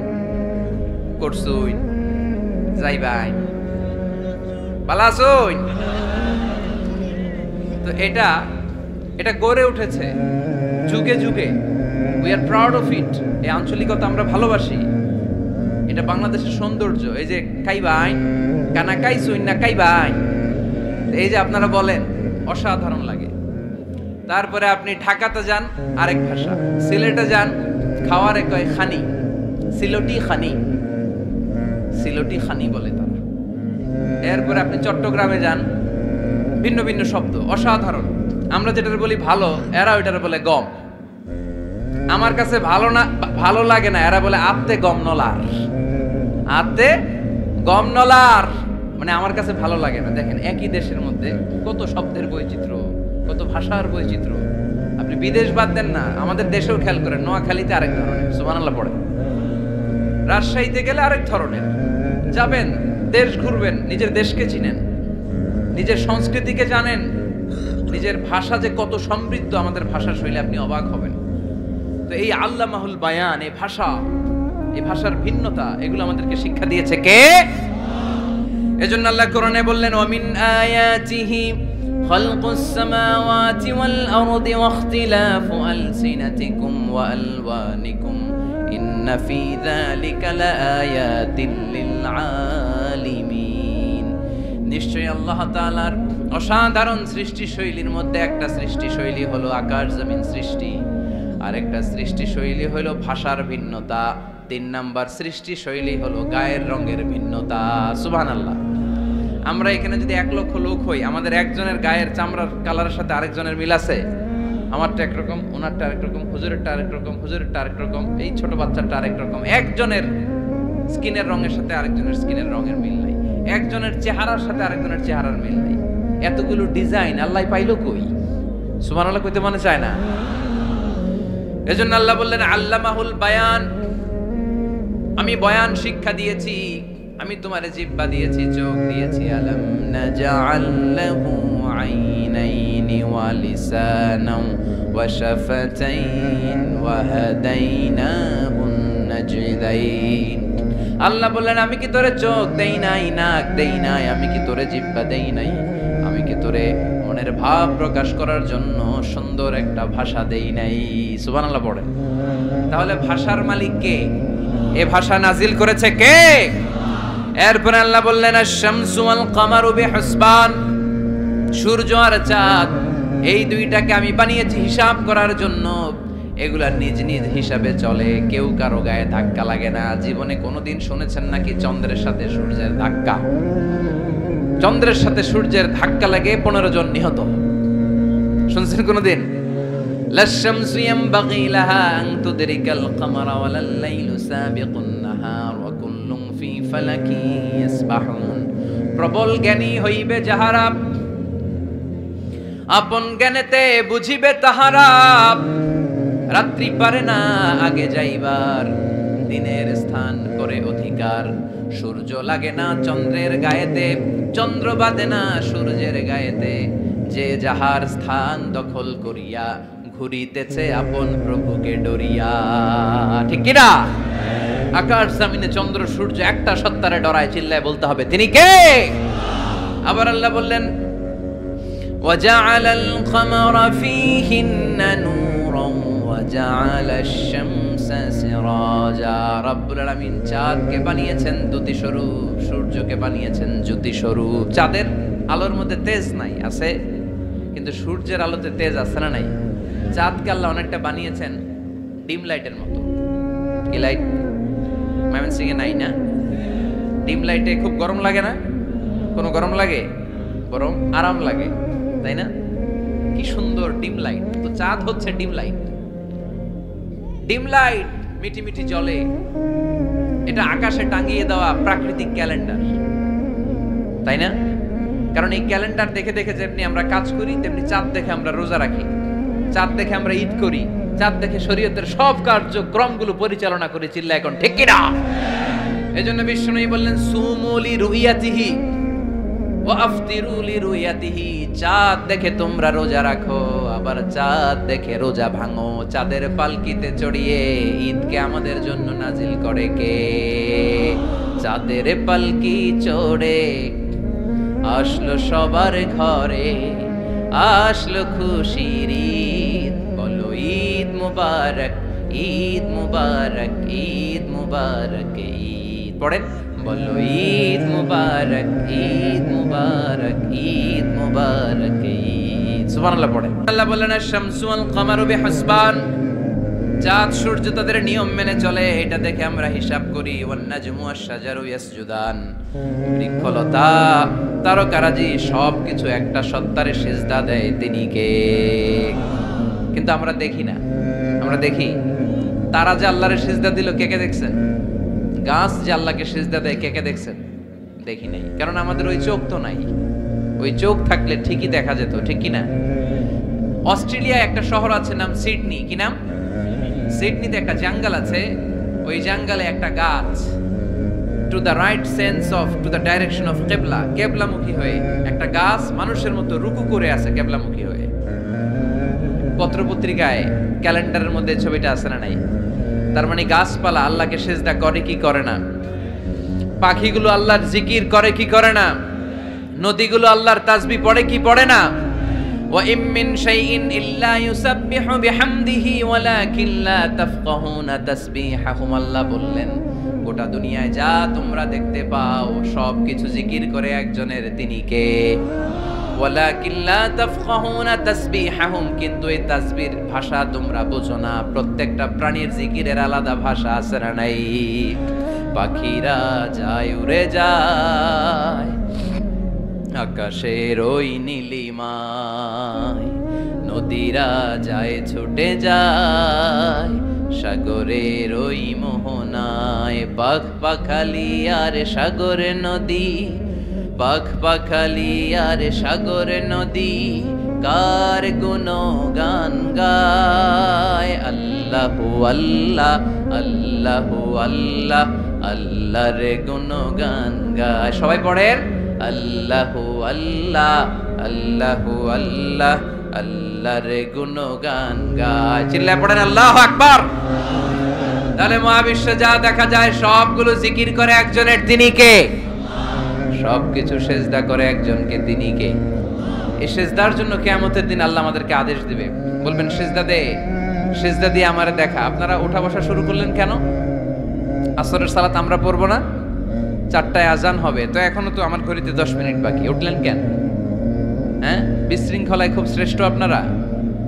করছুইন, যাইবাই, পালাছুইন। তো এটা গড়ে উঠেছে যুগে যুগে। We are proud of it. এই আঞ্চলিকতা আমরা ভালোবাসি, এটা বাংলাদেশের সৌন্দর্য। এই যে কাইবাই, কানা কাইছুইন না কাইবাই, এই যে আপনারা বলেন, অসাধারণ লাগে। তারপরে আপনি ঢাকাতে যান, আরেক ভাষা। সিলেটে যান, খাওয়ারে কয় খানি, সিলটি খানি, সিলটি খানি বলে তারা। এরপরে আপনি চট্টগ্রামে যান, ভিন্ন ভিন্ন শব্দ, অসাধারণ। আমরা যেটার বলি ভালো, এরা ওইটার বলে গম। আমার কাছে ভালো লাগে না, এরা বলে আত্তে গম নলার, আত্তে গম নলার, মানে আমার কাছে ভালো লাগে না। দেখেন, একই দেশের মধ্যে কত শব্দের বৈচিত্র্য, কত ভাষার বৈচিত্র্য। আপনি বিদেশ বাদ দেন না, আমাদের দেশেও খেয়াল করেন, নোয়াখালীতে আরেক ধরনের, সুবহানাল্লাহ পড়ে। রাজশাহীতে গেলে আরেক ধরনের। যাবেন, দেশ ঘুরবেন, নিজের দেশকে চিনেন, নিজের সংস্কৃতিকে জানেন, নিজের ভাষা যে কত সমৃদ্ধ, আমাদের ভাষা শৈলী, আপনি অবাক হবেন। তো এই আল্লামাহুল বায়ান, এই ভাষার ভিন্নতা, এগুলো আমাদেরকে শিক্ষা দিয়েছে কে? এজন্য আল্লাহ কোরআনে বললেন, ওয়ামিন আয়াতিহি খালকুস সামাওয়াতি ওয়াল আরদি ওয়াখতিলাফু আলসিনাতিকুম ওয়া আলওয়ানিকুম ইন্না ফি যালিকা লাআয়াতিন লিল আলিমিন। নিশ্চয়ই আল্লাহ তাআলার অসাধারণ সৃষ্টি শৈলীর মধ্যে একটা সৃষ্টি শৈলী হলো আকাশ জমিন সৃষ্টি, আর একটা সৃষ্টি শৈলী হলো ভাষার ভিন্নতা, 3 নাম্বার সৃষ্টি শৈলী হলো গায়ের রঙের ভিন্নতা। সুবহানাল্লাহ। আমরা এখানে যদি 1 লক্ষ লোক হই, আমাদের একজনের গায়ের চামড়ার কালারের সাথে আরেকজনের মিল আছে? আমারটা একরকম, ওনারটা আরেক রকম, হুজুরেরটা আরেক রকম, হুজুরেরটা আরেক রকম, এই ছোট বাচ্চাটা আরেক রকম। একজনের স্কিনের রঙের সাথে আরেকজনের স্কিনের রঙের মিল নাই, একজনের চেহারার সাথে আরেকজনের চেহারার মিল নাই। এতগুলো ডিজাইন আল্লাহ পাইলো কই? সুবহানাল্লাহ কইতে মনে চায় না? এজন্য আল্লাহ বললেন আল্লামাহুল বায়ান, আমি বয়ান শিক্ষা দিয়েছি, আমি তোমারে জিহ্বা দিয়েছি, চোখ দিয়েছি। আলাম নাজআল লাহু আইনাইনি ওয়া লিসানাও ওয়া শাফাতাইন ওয়া হাদাইনাহুন নাজদাইন। আল্লাহ বললেন, আমি কি তোরে চোখ দেই নাই, নাক দেই নাই, আমি কি তোরে জিহ্বা দেই নাই, আমি কি তোরে মনের ভাব প্রকাশ করার জন্য সুন্দর একটা ভাষা দেই নাই? সুবহানাল্লাহ পড়ে। তাহলে ভাষার মালিক কে? এ ভাষা নাজিল করেছে কে? এরপর আল্লাহ বললেন, আশ-শামসু ওয়াল কামারু বিহুসবান, সূর্য আর চাঁদ, এই দুইটাকে আমি বানিয়েছি হিসাব করার জন্য। এগুলা নিজ নিজ হিসাবে চলে, কেউ কারো গায়ে ধাক্কা লাগে না। জীবনে কোনোদিন শুনেছেন নাকি চন্দ্রের সাথে সূর্যের ধাক্কা? চন্দ্রের সাথে সূর্যের ধাক্কা লাগে 15 জন নিহত, শুনছেন কোনোদিন? লাশ-শামসু ইয়ানবাগি লাহা আন তুদরিকাল কামারা ওয়ালাল লাইলু সাবিকুন নাহার ওয়া কুল্লুন ফি ফালাকি ইয়াসবাহুন। প্রবল জ্ঞানী হইবে যাহারা, আপন জ্ঞানেতে বুঝিবে তাহারা। রাত্রি পারে না আগে যাইবার, দিনের স্থান করে অধিকার। সূর্য লাগে না চন্দ্রের গায়েতে, চন্দ্র বাঁধে না সূর্যের গায়েতে। যে যাহার স্থান দখল করিয়া ঘুরিতেছে আপন প্রভুকে ডরিয়া। ঠিক কিনা? আকাশ জমিনে চন্দ্র সূর্য একটা সত্তারে ডরায়, চিল্লায় বলতে হবে তিনি কে। আবার আল্লাহ বললেন وجعل القمر فيهن نورا وجعل الشمس سراجا। রব্বুল আলামিন চাঁদকে বানিয়েছেন দ্যুতি স্বরূপ, সূর্যকে বানিয়েছেন জ্যোতি স্বরূপ। চাঁদের আলোর মধ্যে তেজ নাই, আছে, কিন্তু সূর্যের আলোতে তেজ আছে না নাই? চাঁদকে আল্লাহ অনেকটা বানিয়েছেন ডিম লাইটের মতো। কি লাইট? ময়মনসিংহে নাই না? ডিম লাইটে খুব গরম লাগে না? কোনো গরম লাগে? বরং আরাম লাগে, তাই না? কি সুন্দর ডিম লাইট। তো চাঁদ হচ্ছে ডিম লাইট। ডিম লাইট মিটি মিটি জ্বলে। এটা আকাশে টাঙিয়ে দেওয়া প্রাকৃতিক ক্যালেন্ডার, তাই না? কারণ এই ক্যালেন্ডার দেখে দেখে যেমনি আমরা কাজ করি, তেমনি চাঁদ দেখে আমরা রোজা রাখি, চাঁদ দেখে আমরা ঈদ করি, চাঁদ দেখে শরীয়তের সব কার্যক্রমগুলো পরিচালনা করি। চিল্লা এখন ঠিক কিনা? এজন্য বিষ্ণু বললেন সুমুলি রুইয়াতিহি ওয়া আফতিরু লিরুয়াতিহি। চাঁদ দেখে তোমরা রোজা রাখো, আবার চাঁদ দেখে রোজা ভাঙো। চাঁদের পালকিতে চড়িয়ে ঈদকে আমাদের জন্য নাজিল করে কে? চাঁদের পালকি চড়ে আসলো সবার ঘরে, আসলো খুশির ঈদ। বলো ঈদ মুবারক, ঈদ মুবারক, ঈদ মুবারক, ঈদ। পড়েন, বলো ঈদ মুবারক, ঈদ মুবারক, ঈদ মুবারক, ঈদ। সুবহানাল্লাহ পড়েন। আল্লাহ বলেন আশ-শামসু ওয়াল কামারু বিহিসবান। চাঁদ সূর্য তাদের নিয়ম মেনে চলে, এটা দেখে আমরা হিসাব করি। ওয়ান নাজমু ওয়াশ-শাজারু ইয়াসজুদান। বৃক্ষলতা, তারকারাজি সবকিছু একটা সত্তারে সিজদা দেয়, তিনি কে? কিন্তু আমরা দেখি না। আমরা দেখি তারা যে আল্লাহরে সিজদা দিল, কে কে দেখছেন? গাছ যে আল্লাহকে সিজদা দেয়, কে কে দেখছেন? দেখি নাই, কারণ আমাদের ওই চোখ তো নাই। ওই চোখ থাকলে ঠিকই দেখা যেত, ঠিক কি না? অস্ট্রেলিয়ায় একটা শহর আছে নাম সিডনি। কি নাম? সিডনিতে একটা জঙ্গল আছে, ওই জঙ্গলে একটা গাছ to the right sense of to the direction of কেবলা, কেবলামুখী হয়ে একটা গাছ মানুষের মতো রুকু করে আছে কেবলামুখী হয়ে। পত্রপত্রিকায় ক্যালেন্ডারের মধ্যে ছবিটা আছে না নাই? তার মানে গাছপালা আল্লাহকে সিজদা করে কি করে না? পাখিগুলো আল্লাহর জিকির করে কি করে না? নদীগুলো আল্লাহর তাসবিহ পড়ে কি পড়ে না? ওয়া ইম মিন শাইইন ইল্লা ইউসাব্বিহু বিহামদিহি ওয়ালাকিন লা তাফকাহুনা তাসবিহাহুম। আল্লাহ বললেন গোটা দুনিয়ায় যা তোমরা দেখতে পাও সবকিছু জিকির করে একজনের, তিনি কে? ওয়ালাকিন লা তাফকাহুনা তাসবিহাহুম। কিন্তু এই তাসবিহর ভাষা তোমরা বোঝো না। প্রত্যেকটা প্রাণীর জিকিরের আলাদা ভাষা আছে না নাই? পাখিরা যায় উড়ে যায় আকাশের ওই নীলিমায়, নদীরা যায় ছুটে যায় সাগরের ওই মোহনায়। পাখ পাখালি আর সাগরে নদী, পাখ পাখালি আর সাগরে নদী, কার গুণগান গায়। আল্লাহু আল্লাহ, আল্লাহু আল্লাহ, আল্লাহর গুণগান গায়। সবাই পড়েন আল্লাহু আল্লাহ, আল্লাহু আল্লাহ, আল্লাহর গুণগান গায়। চিল্লায় পড়েন আল্লাহু আকবার। তাহলে মহাবিশ্বে যা দেখা যায় সবগুলো জিকির করে একজনের, তিনি কে? সবকিছু সিজদা করে একজনকে, তিনি কে? এই সিজদার জন্য কিয়ামতের দিন আল্লাহ আমাদেরকে আদেশ দিবে, বলবেন সিজদা দে, সিজদা দিয়ে আমারে দেখা। আপনারা উঠা বসা শুরু করলেন কেন? আসরের সালাত আমরা পড়বো না? 4টায় আজান হবে, তো এখনো তো আমার ঘড়িতে 10 মিনিট বাকি। উঠলেন কেন? হ্যাঁ, বিশৃঙ্খলায় খুব শ্রেষ্ঠ আপনারা।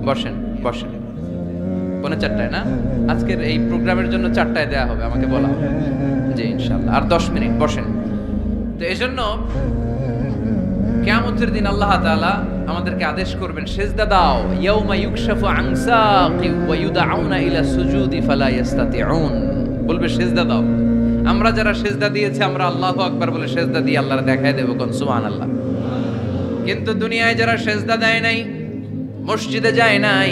বসেন বসেন। 4:45 না? আজকের এই প্রোগ্রামের জন্য 4টায় দেয়া হবে, আমাকে বলা হবে। জি ইনশাআল্লাহ, আর 10 মিনিট বসেন। তো এজন্য কিয়ামতের দিন আল্লাহ তাআলা আমাদেরকে আদেশ করবেন সিজদা দাও। ইয়াউমা ইউকশাফু আন সাকি ওয়া ইউদআউনা ইলা সুজুদি ফালা ইস্তাতিউন। বলবে সিজদা দাও। আমরা যারা সিজদা দিয়েছি আমরা আল্লাহু আকবার বলে সিজদা দিয়ে আল্লাহর দেখায় দেব, কোন সুবহানাল্লাহ। কিন্তু দুনিয়ায় যারা সিজদা দেয় নাই, মসজিদে যায় নাই,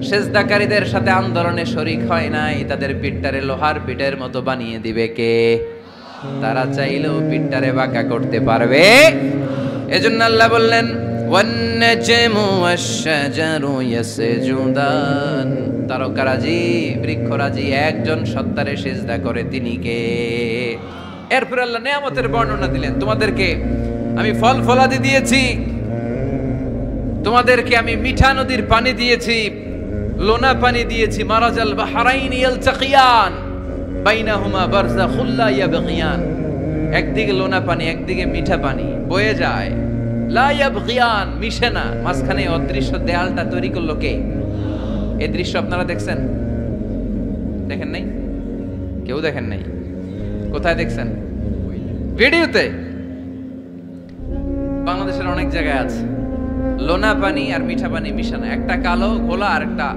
সেজদাকারীদের সাথে আন্দোলনে শরিক হয় নাই, তাদের পিঠটারে লোহার পিঠের মতো বানিয়ে দিবে কে? তারা চাইলেও পিঠটারে বাঁকা করতে পারবে। এজন্য আল্লাহ বললেন ওয়ান্নাজমু ওয়াশ-শাজারু ইয়াসজুদান, তারকারাজি বৃক্ষরাজি একজন সত্তারে সিজদা করে, তিনি কে? এরপর আল্লাহ নিয়ামতের বর্ণনা দিলেন, তোমাদেরকে আমি ফল ফলাদি দিয়েছি, তোমাদেরকে আমি মিঠা নদীর পানি দিয়েছি, লোনা পানি দিয়েছি, মারাজাল বাহরাইন ইয়ালতাকিয়ান বাইনাহুমা বারযাখুল লা ইয়াবগিয়ান, একদিকে লোনা পানি একদিকে মিঠা পানি বয়ে যায়, লা ইয়াবগিয়ান মিশে না, মাঝখানে অদৃশ্য দেয়ালটা তৈরি করলো কে? এই দৃশ্য আপনারা দেখছেন? দেখেন নাই? কেউ দেখেন নাই? কোথায় দেখছেন? ভিডিওতে। বাংলাদেশের অনেক জায়গায় আছে লোনা পানি আর মিঠা পানি মিশানো, একটা কালো ঘোলা আর একটা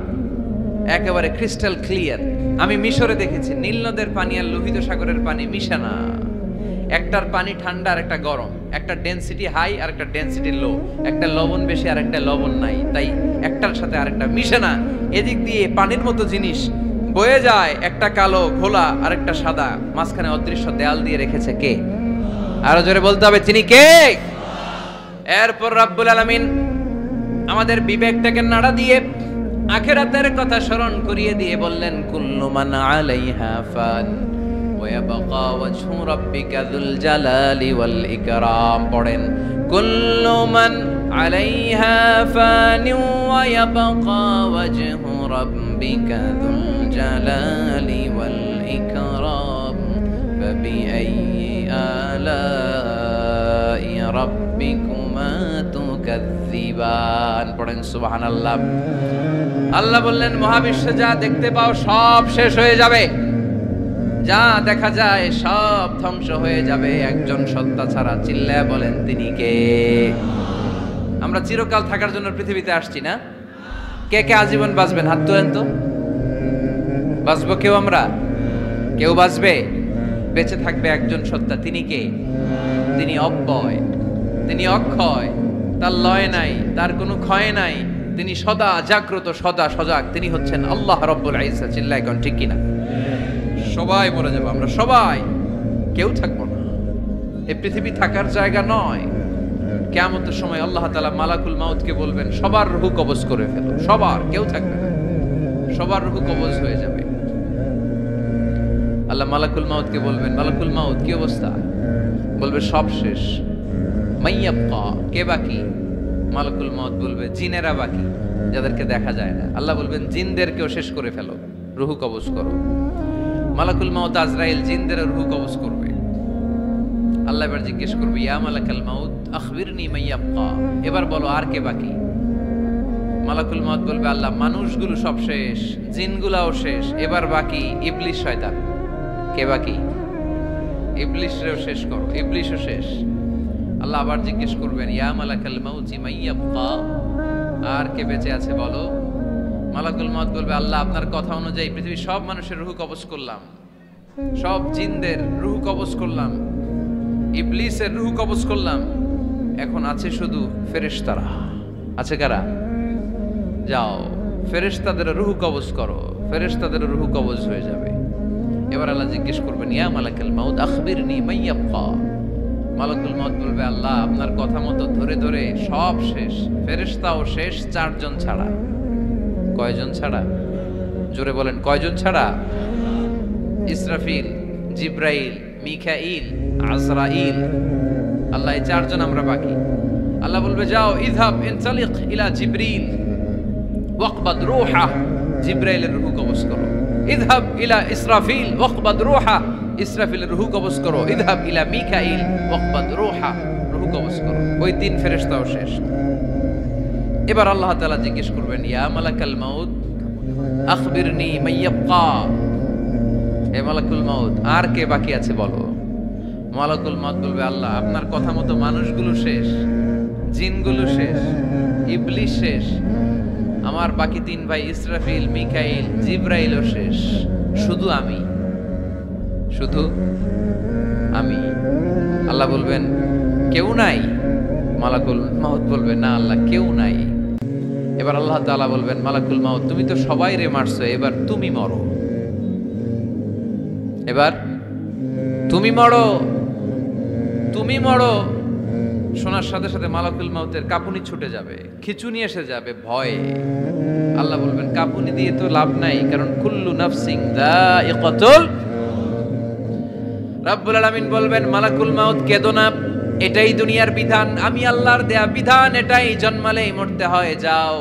একেবারে ক্রিস্টাল ক্লিয়ার। আমি মিশরে দেখেছি নীল নদের পানি আর লোহিত সাগরের পানি মিশানা, একটার পানি ঠান্ডা আর একটা গরম, একটা ডেনসিটি হাই আর একটা ডেনসিটি লো, একটা লবণ বেশি আর একটা লবণ নাই, তাই একটার সাথে আরেকটা মিশানা। এদিক দিয়ে পানির মতো জিনিস বয়ে যায়, একটা কালো ঘোলা আর একটা সাদা, মাঝখানে অদৃশ্য দেয়াল দিয়ে রেখেছে কে? আরো জোরে বলতে হবে, তিনি কে? এরপর রাব্বুল আলামিন আমাদের বিবেকটাকে নাড়া দিয়ে আখিরাতের কথা স্মরণ করিয়ে দিয়ে বললেন কুল্লু মান আলাইহা ফান ওয়া ইয়াবকা ওয়াজহু রাব্বিকা যুল জালালি ওয়াল ইকরাম। পড়েন কুল্লু মান আলাইহা ফান ওয়া ইয়াবকা ওয়াজহু রাব্বিকা যুল জালালি ওয়াল ইকরাম ফাবিআইয়ি আলাই রাব্বিকুমা তুকাজ্জিবান। পড়েন সুবহানাল্লাহ। আল্লাহ বললেন মহাবিশ্বে যা দেখতে পাও সব শেষ হয়ে যাবে, যা দেখা যায় সব ধ্বংস হয়ে যাবে একজন সত্তা ছাড়া। চিল্লায়া বলেন তিনি কে? আমরা চিরকাল থাকার জন্য পৃথিবীতে আসছি না? কে কে আজীবন বাঁচবেন? হাত তোলেন তো। বাঁচবো কেউ? আমরা কেউ বাঁচবে? বেঁচে থাকবে একজন সত্তা, তিনি কে? তিনি অব্যয়, তিনি অক্ষয়, তার লয় নাই, তার কোনো ক্ষয় নাই, তিনি সদা জাগ্রত, সদা সজাগ, তিনি হচ্ছেন আল্লাহ রব্বুল ইজ্জত। চিল্লায় কোন ঠিক কিনা? সবাই মরে যাবো আমরা, সবাই, কেউ থাকবো না। এই পৃথিবী থাকার জায়গা নয়। কিয়ামতের সময় আল্লাহ তাআলা মালাকুল মাউতকে বলবেন সবার রূহ কবজ করে ফেলো, সবার, কেউ থাকবে না, সবার রূহ কবজ হয়ে যাবে। আল্লাহ মালাকুল মাউতকে বলবেন মালাকুল মাউত কি অবস্থা? বলবে সব শেষ। মাইয়াবকা, কে বাকি? মালাকুল মাউত বলবে জিনেরা বাকি, যাদেরকে দেখা যায় না। আল্লাহ বলবেন জিনদেরকেও শেষ করে ফেলো, রূহ কবজ করো। মালাকুল মাউত আজরাইল জিনদের রূহ কবজ করবে। আল্লাহ এবার জিজ্ঞেস করবে ইয়া মালাকাল মাউত আখবিরনি মাইয়াবকা, এবার বলো আর কে বাকি? মালাকুল মাউত বলবে আল্লাহ মানুষগুলো সব শেষ, জিনগুলাও শেষ, এবার বাকি ইবলিস শয়তান। কে বাকি? ইবলিসরেও শেষ করো, ইবলিসও শেষ। আল্লাহ আবার জিজ্ঞেস করবেন ইয়া মালাকাল মাউতি মাইয়াবকা, আর কে বেঁচে আছে বলো? মালাকুল মাউত বলবে আল্লাহ আপনার কথা অনুযায়ী পৃথিবীর সব মানুষের রূহ কবজ করলাম, সব জিনদের রূহ কবজ করলাম, ইবলিসের রূহ কবজ করলাম, এখন আছে শুধু ফেরেশতারা। আছে কারা? যাও ফেরেশতাদের রূহ কবজ করো, ফেরেশতাদের রূহ কবজ হয়ে যাবে। এবার আল্লাহ জিজ্ঞেস করবেন ইয়া মালাকাল মাউত আখবিরনি মাইয়াবকা। মালাকুল মাউত বলবে আল্লাহ আপনার কথা মতো ধরে ধরে সব শেষ, ফেরেশতাও শেষ, চারজন ছাড়া। কয়জন ছাড়া? জোরে বলেন কয়জন ছাড়া? ইসরাফিল, জিব্রাইল, মিকাইল, আজরাইল। আল্লাহ এই চারজন আমরা বাকি। আল্লাহ বলবে যাও ইযহাব ইনতালিক ইলা জিবরিল ওয়াকবাদ রূহা, জিব্রাইলের রূহ কবজ করো। ইযহাব ইলা ইসরাফিল ওয়াকবাদ রূহা, ইসরাফিলের রূহ কবজ করো। ইযহাব ইলা মিকাইল ওয়াকবাদ রূহা, রূহ কবজ করো। ওই তিন ফেরেশতাও শেষ। এবার আল্লাহ তাআলা জিজ্ঞেস করবেন ইয়া মালাকাল মাউত আখবিরনি মাইয়াবকা, হে মালাকুল মাউত আর কে বাকি আছে বলো? মালাকুল মাউত বলবে আল্লাহ আপনার কথা মতো মানুষগুলো শেষ, জিনগুলো শেষ, ইবলিস শেষ, আমার বাকি তিন ভাই ইসরাফিল, মিকাইল, জিব্রাইলও শেষ, শুধু আমি, শুধু আমি। আল্লাহ বলবেন কেউ নাই? মালাকুল মাউত বলবে না আল্লাহ কেউ নাই। এবার আল্লাহ তাআলা বলবেন, মালাকুল মাউত তুমি তো সবাই রে মারছো, এবার তুমি মরো, এবার তুমি মরো, তুমি মরো। শোনার সাথে সাথে মালাকুল মাউতের কাঁপুনি ছুটে যাবে, খিচুনি এসে যাবে ভয়ে। আল্লাহ বলবেন কাঁপুনি দিয়ে তো লাভ নাই, কারণ কুল্লু নাফসিন যায়িকাতুল। রাব্বুল আলামিন বলবেন মালাকুল মাউত কেঁদো না, এটাই দুনিয়ার বিধান, আমি আল্লাহর দেয়া বিধান, এটাই জন্মালেই মরতে হয়। যাও,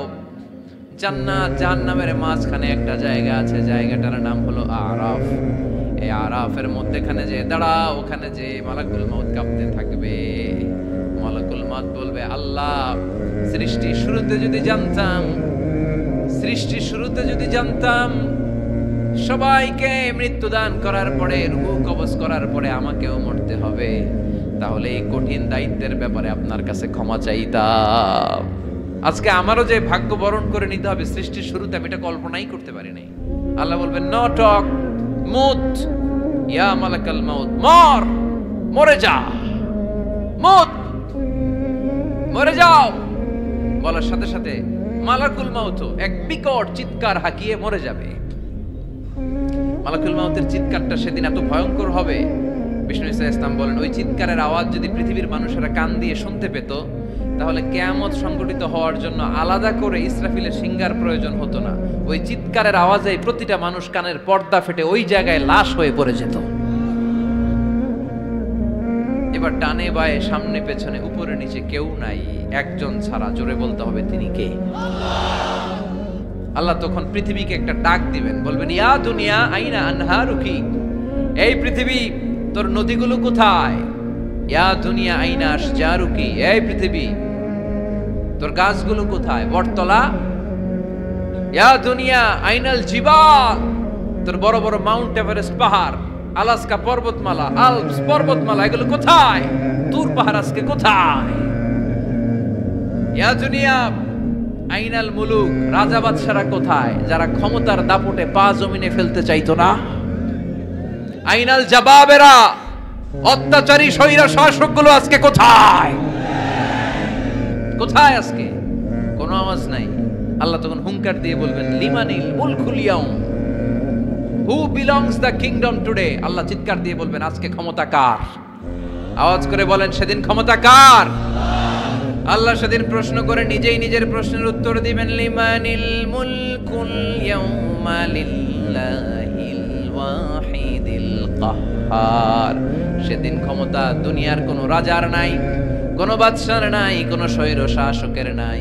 জান্নাত জাহান্নামের মাঝখানে একটা জায়গা আছে, জায়গাটার নাম হলো আরাফ। এই আরাফের মধ্যেখানে যে দাঁড়াও, ওখানে যে মালাকুল মাউত কাঁপতে থাকবে। মালাকুল মাউত বলবে, আল্লাহ সৃষ্টির শুরুতে যদি জানতাম, সৃষ্টির শুরুতে যদি জানতাম সবাইকে মৃত্যুদান করার পরে, রূহ কবজ করার পরে আমাকেও মরতে হবে, তাহলে এই কঠিন দায়িত্বের ব্যাপারে আপনার কাছে ক্ষমা চাইতাম। আজকে আমারও যে ভাগ্য বরণ করে নিতে হবে সৃষ্টির শুরুতে, আমি এটা কল্পনাই করতে পারি নাই। আল্লাহ বলবেন নো টক, মুত ইয়া মালাকাল মাউত, মর, মরে যা, মুত, মরে যাও। বলার সাথে সাথে মালাকুল মাউত এক বিকট চিৎকার হাঁকিয়ে মরে যাবে। মালাকুল মাউতের চিৎকারটা সেদিন এত ভয়ঙ্কর হবে, বিষ্ণু ইসলাম বলেন ওই চিৎকারের আওয়াজ যদি পৃথিবীর মানুষেরা কান দিয়ে শুনতে পেত, তাহলে কিয়ামত সংঘটিত হওয়ার জন্য আলাদা করে ইসরাফিলের সিঙ্গার প্রয়োজন হতো না। ওই চিৎকারের আওয়াজে প্রতিটা মানুষ কানের পর্দা ফেটে ওই জায়গায় লাশ হয়ে পড়ে যেত। এবার ডানে বায়ে সামনে পেছনে উপরে নিচে কেউ নাই, একজন ছাড়া, জোরে বলতে হবে তিনি কে? আল্লাহ তখন পৃথিবীকে একটা ডাক দিবেন, বলবেন ইয়া দুনিয়া আইনা আনহারুকি, এই পৃথিবী তোর নদীগুলো কোথায়? ইয়া দুনিয়া আইনা আশজারুকি, এই পৃথিবী তোর গাছগুলো কোথায়? বটতলা। ইয়া দুনিয়া আইনাল জিবাল, তোর বড় বড় মাউন্ট এভারেস্ট পাহাড়, আলাস্কা পর্বতমালা, আলপস পর্বতমালা, এগুলো কোথায়? তুর পাহাড় আজকে কোথায়? ইয়া দুনিয়া আইনাল মুলুক, রাজা বাদশারা কোথায়, যারা ক্ষমতার দাপটে পা জমিনে ফেলতে চাইতো না? আইনাল জাবাবেরা, অত্যাচারী স্বৈরা শাসকগুলো আজকে কোথায়? কোথায় আজকে? কোনো আওয়াজ নাই। আল্লাহ তখন হুঙ্কার দিয়ে বলবেন লিমানিল মুলকুল ইয়াউম, who belongs the kingdom today. আল্লাহ চিৎকার দিয়ে বলবেন আজকে ক্ষমতা কার? আওয়াজ করে বলেন সেদিন ক্ষমতা কার? আল্লাহ সেদিন প্রশ্ন করে নিজেই নিজের প্রশ্নের উত্তর দিবেন, লিমানিল মুলকুল ইয়াউমা লিল্লাহিল ওয়াহিদিল কাহ্হার। সেদিন ক্ষমতা দুনিয়ার কোনো রাজার নাই, কোনো বাদশার নাই, কোনো স্বৈর শাসকের নাই,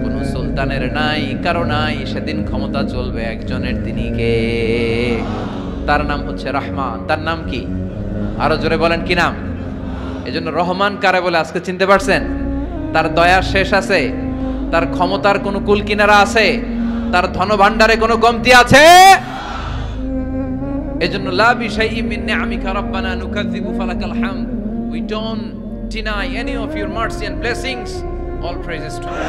কোনো সুলতানের নাই, কারো নাই। সেদিন ক্ষমতা চলবে একজনের, তিনি কে? তার নাম হচ্ছে রহমান। তার নাম কি? আরো জোরে বলেন কি নাম? এজন্য রহমান কারে বলে আজকে চিনতে পারছেন? তার দয়ার শেষ আছে? তার ক্ষমতার কোনো কুল কিনারা আছে? তার ধনভাণ্ডারে কোনো কমতি আছে? এজন্য লা বিশাইইন মিন নিআমিকা রাব্বানা নুকাযযিবু ফালাকাল হামদ, we don't deny any of your mercy and blessings, all praises to you.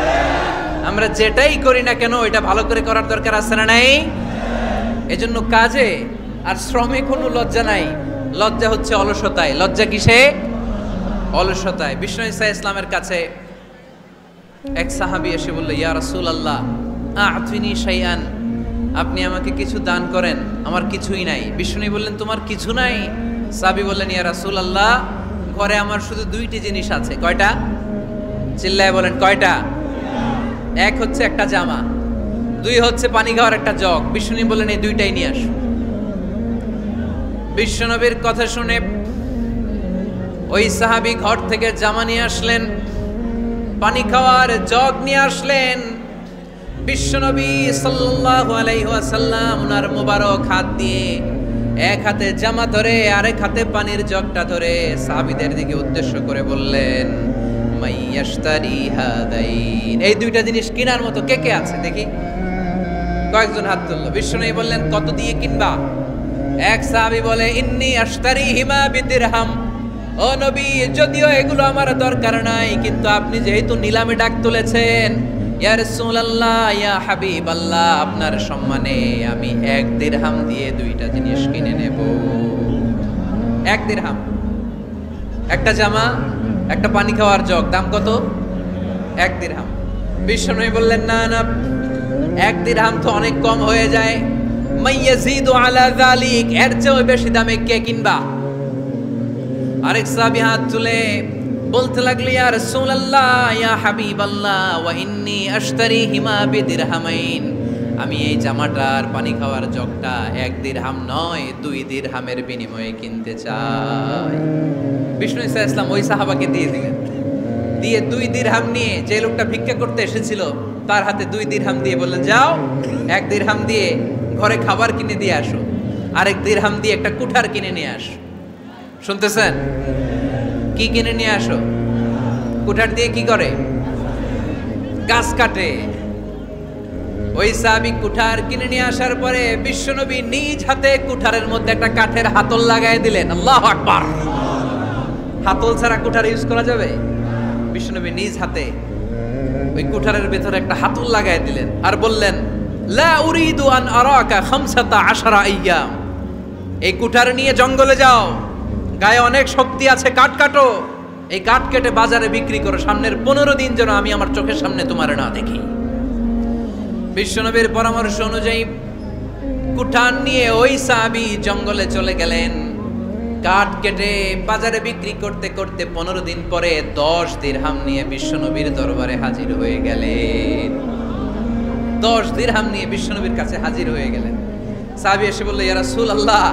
আমরা যেটাই করি না কেন এটা ভালো করে করার দরকার আছে না নাই? এজন্য কাজে আর শ্রমে কোনো লজ্জা নাই, লজ্জা হচ্ছে অলসতায়। লজ্জা কিসে? অলসতায়। বিষ্ণু ঈসা ইসলামের কাছে এক সাহাবী এসে বলল, ইয়া রাসূলুল্লাহ আ'তিনি শাইআন, আপনি আমাকে কিছু দান করেন, আমার কিছুই নাই। বিষ্ণু বললেন তোমার কিছু নাই? সাহাবী বললেন ইয়া রাসূলুল্লাহ ঘরে আমার শুধু দুইটি জিনিস আছে। কয়টা? চিল্লায় বলেন কয়টা? এক হচ্ছে একটা জামা, দুই হচ্ছে পানি খাওয়ার একটা জগ। বিষ্ণু বললেন এই দুইটাই নিয়ে আসো। বিশ্বনবীর কথা শুনে ওই সাহাবী ঘর থেকে জামা নিয়ে আসলেন, পানি খাওয়ার জগ নিয়ে আসলেন। বিশ্বনবী সাল্লাল্লাহু আলাইহি ওয়াসাল্লাম ওনার মুবারক হাত দিয়ে এক হাতে জামা ধরে আরেক হাতে পানির জগটা ধরে সাহাবীদের দিকে উদ্দেশ্য করে বললেন, মাইয়াশতারি হাদাইন, এই দুইটা জিনিস কেনার মতো কে কে আছে দেখি? কয়েকজন হাত তুললো। বিশ্বনবী বললেন কত দিয়ে কিনবা? এক সাহাবী বলে ইন্নী আশতারিহিমা বিদিরহাম, ও নবী যদিও এগুলো আমার দরকার নাই, কিন্তু আপনি যেহেতু নিলামে ডাক তুলেছেন, ইয়া রাসূলুল্লাহ ইয়া হাবিবাল্লাহ, আপনার সম্মানে আমি 1 দিরহাম দিয়ে দুইটা জিনিস কিনে নেব। 1 দিরহাম, একটা জামা, একটা পানি খাওয়ার জগ, দাম কত? 1 দিরহাম। বিষ্ণু বললেন না না, 1 দিরহাম তো অনেক কম হয়ে যায়, মাইয়াজিদু আলা যালিক, এর চেয়ে বেশি দামে কে কিনবা? আরেক সাহাবী হাত তুলে বলতে লাগলো, ইয়া রাসূলুল্লাহ, ইয়া হাবিবাল্লাহ, ওয়া ইন্নী আশতারিহিমা বিদিরহামাইন, আমি এই জামাটার পানি খাওয়ার জগটা 1 দিরহাম নয় 2 দিরহামের বিনিময়ে কিনতে চাই। বিষ্ণু ইসা ইসলাম ওই সাহাবাকে দিয়ে দিলেন, দিয়ে 2 দিরহাম নিয়ে যে লোকটা ভিক্ষা করতে এসেছিল তার হাতে 2 দিরহাম দিয়ে বললেন, যাও 1 দিরহাম দিয়ে ঘরে খাবার কিনে দিয়ে আসো, আরেক দিরহাম দিয়ে একটা কুঠার কিনে নিয়ে আসো। শুনতেছেন? কি কিনে নিয়ে আসো? কুঠার দিয়ে কি করে? গাছ কাটে। ওই সাহাবী কুঠার কিনে নিয়ে আসার পরে বিশ্বনবী নিজ হাতে কুঠারের মধ্যে একটা কাঠের হাতল লাগাই দিলেন। আল্লাহু আকবার। হাতল ছাড়া কুঠার ইউজ করা যাবে? বিশ্বনবী নিজ হাতে ওই কুঠারের ভেতরে একটা হাতল লাগাই দিলেন আর বললেন, লা উরিদু আন আরাকা 15 আইয়াম, এই কুঠার নিয়ে জঙ্গলে যাও, গায়ে অনেক শক্তি আছে, কাঠ কাটো, এই কাঠ কেটে বাজারে বিক্রি করো, সামনের 15 দিন যেন আমি আমার চোখের সামনে তোমার না দেখি। বিশ্বনবীর পরামর্শ অনুযায়ী কুঠার নিয়ে ওই সাহাবী জঙ্গলে চলে গেলেন। কাঠ কেটে বাজারে বিক্রি করতে করতে 15 দিন পরে 10 দিরহাম নিয়ে বিশ্বনবীর দরবারে হাজির হয়ে গেলেন। 10 দিরহাম নিয়ে বিশ্বনবীর কাছে হাজির হয়ে গেলেন। সাহাবী এসে বলল, ইয়া রাসূলুল্লাহ,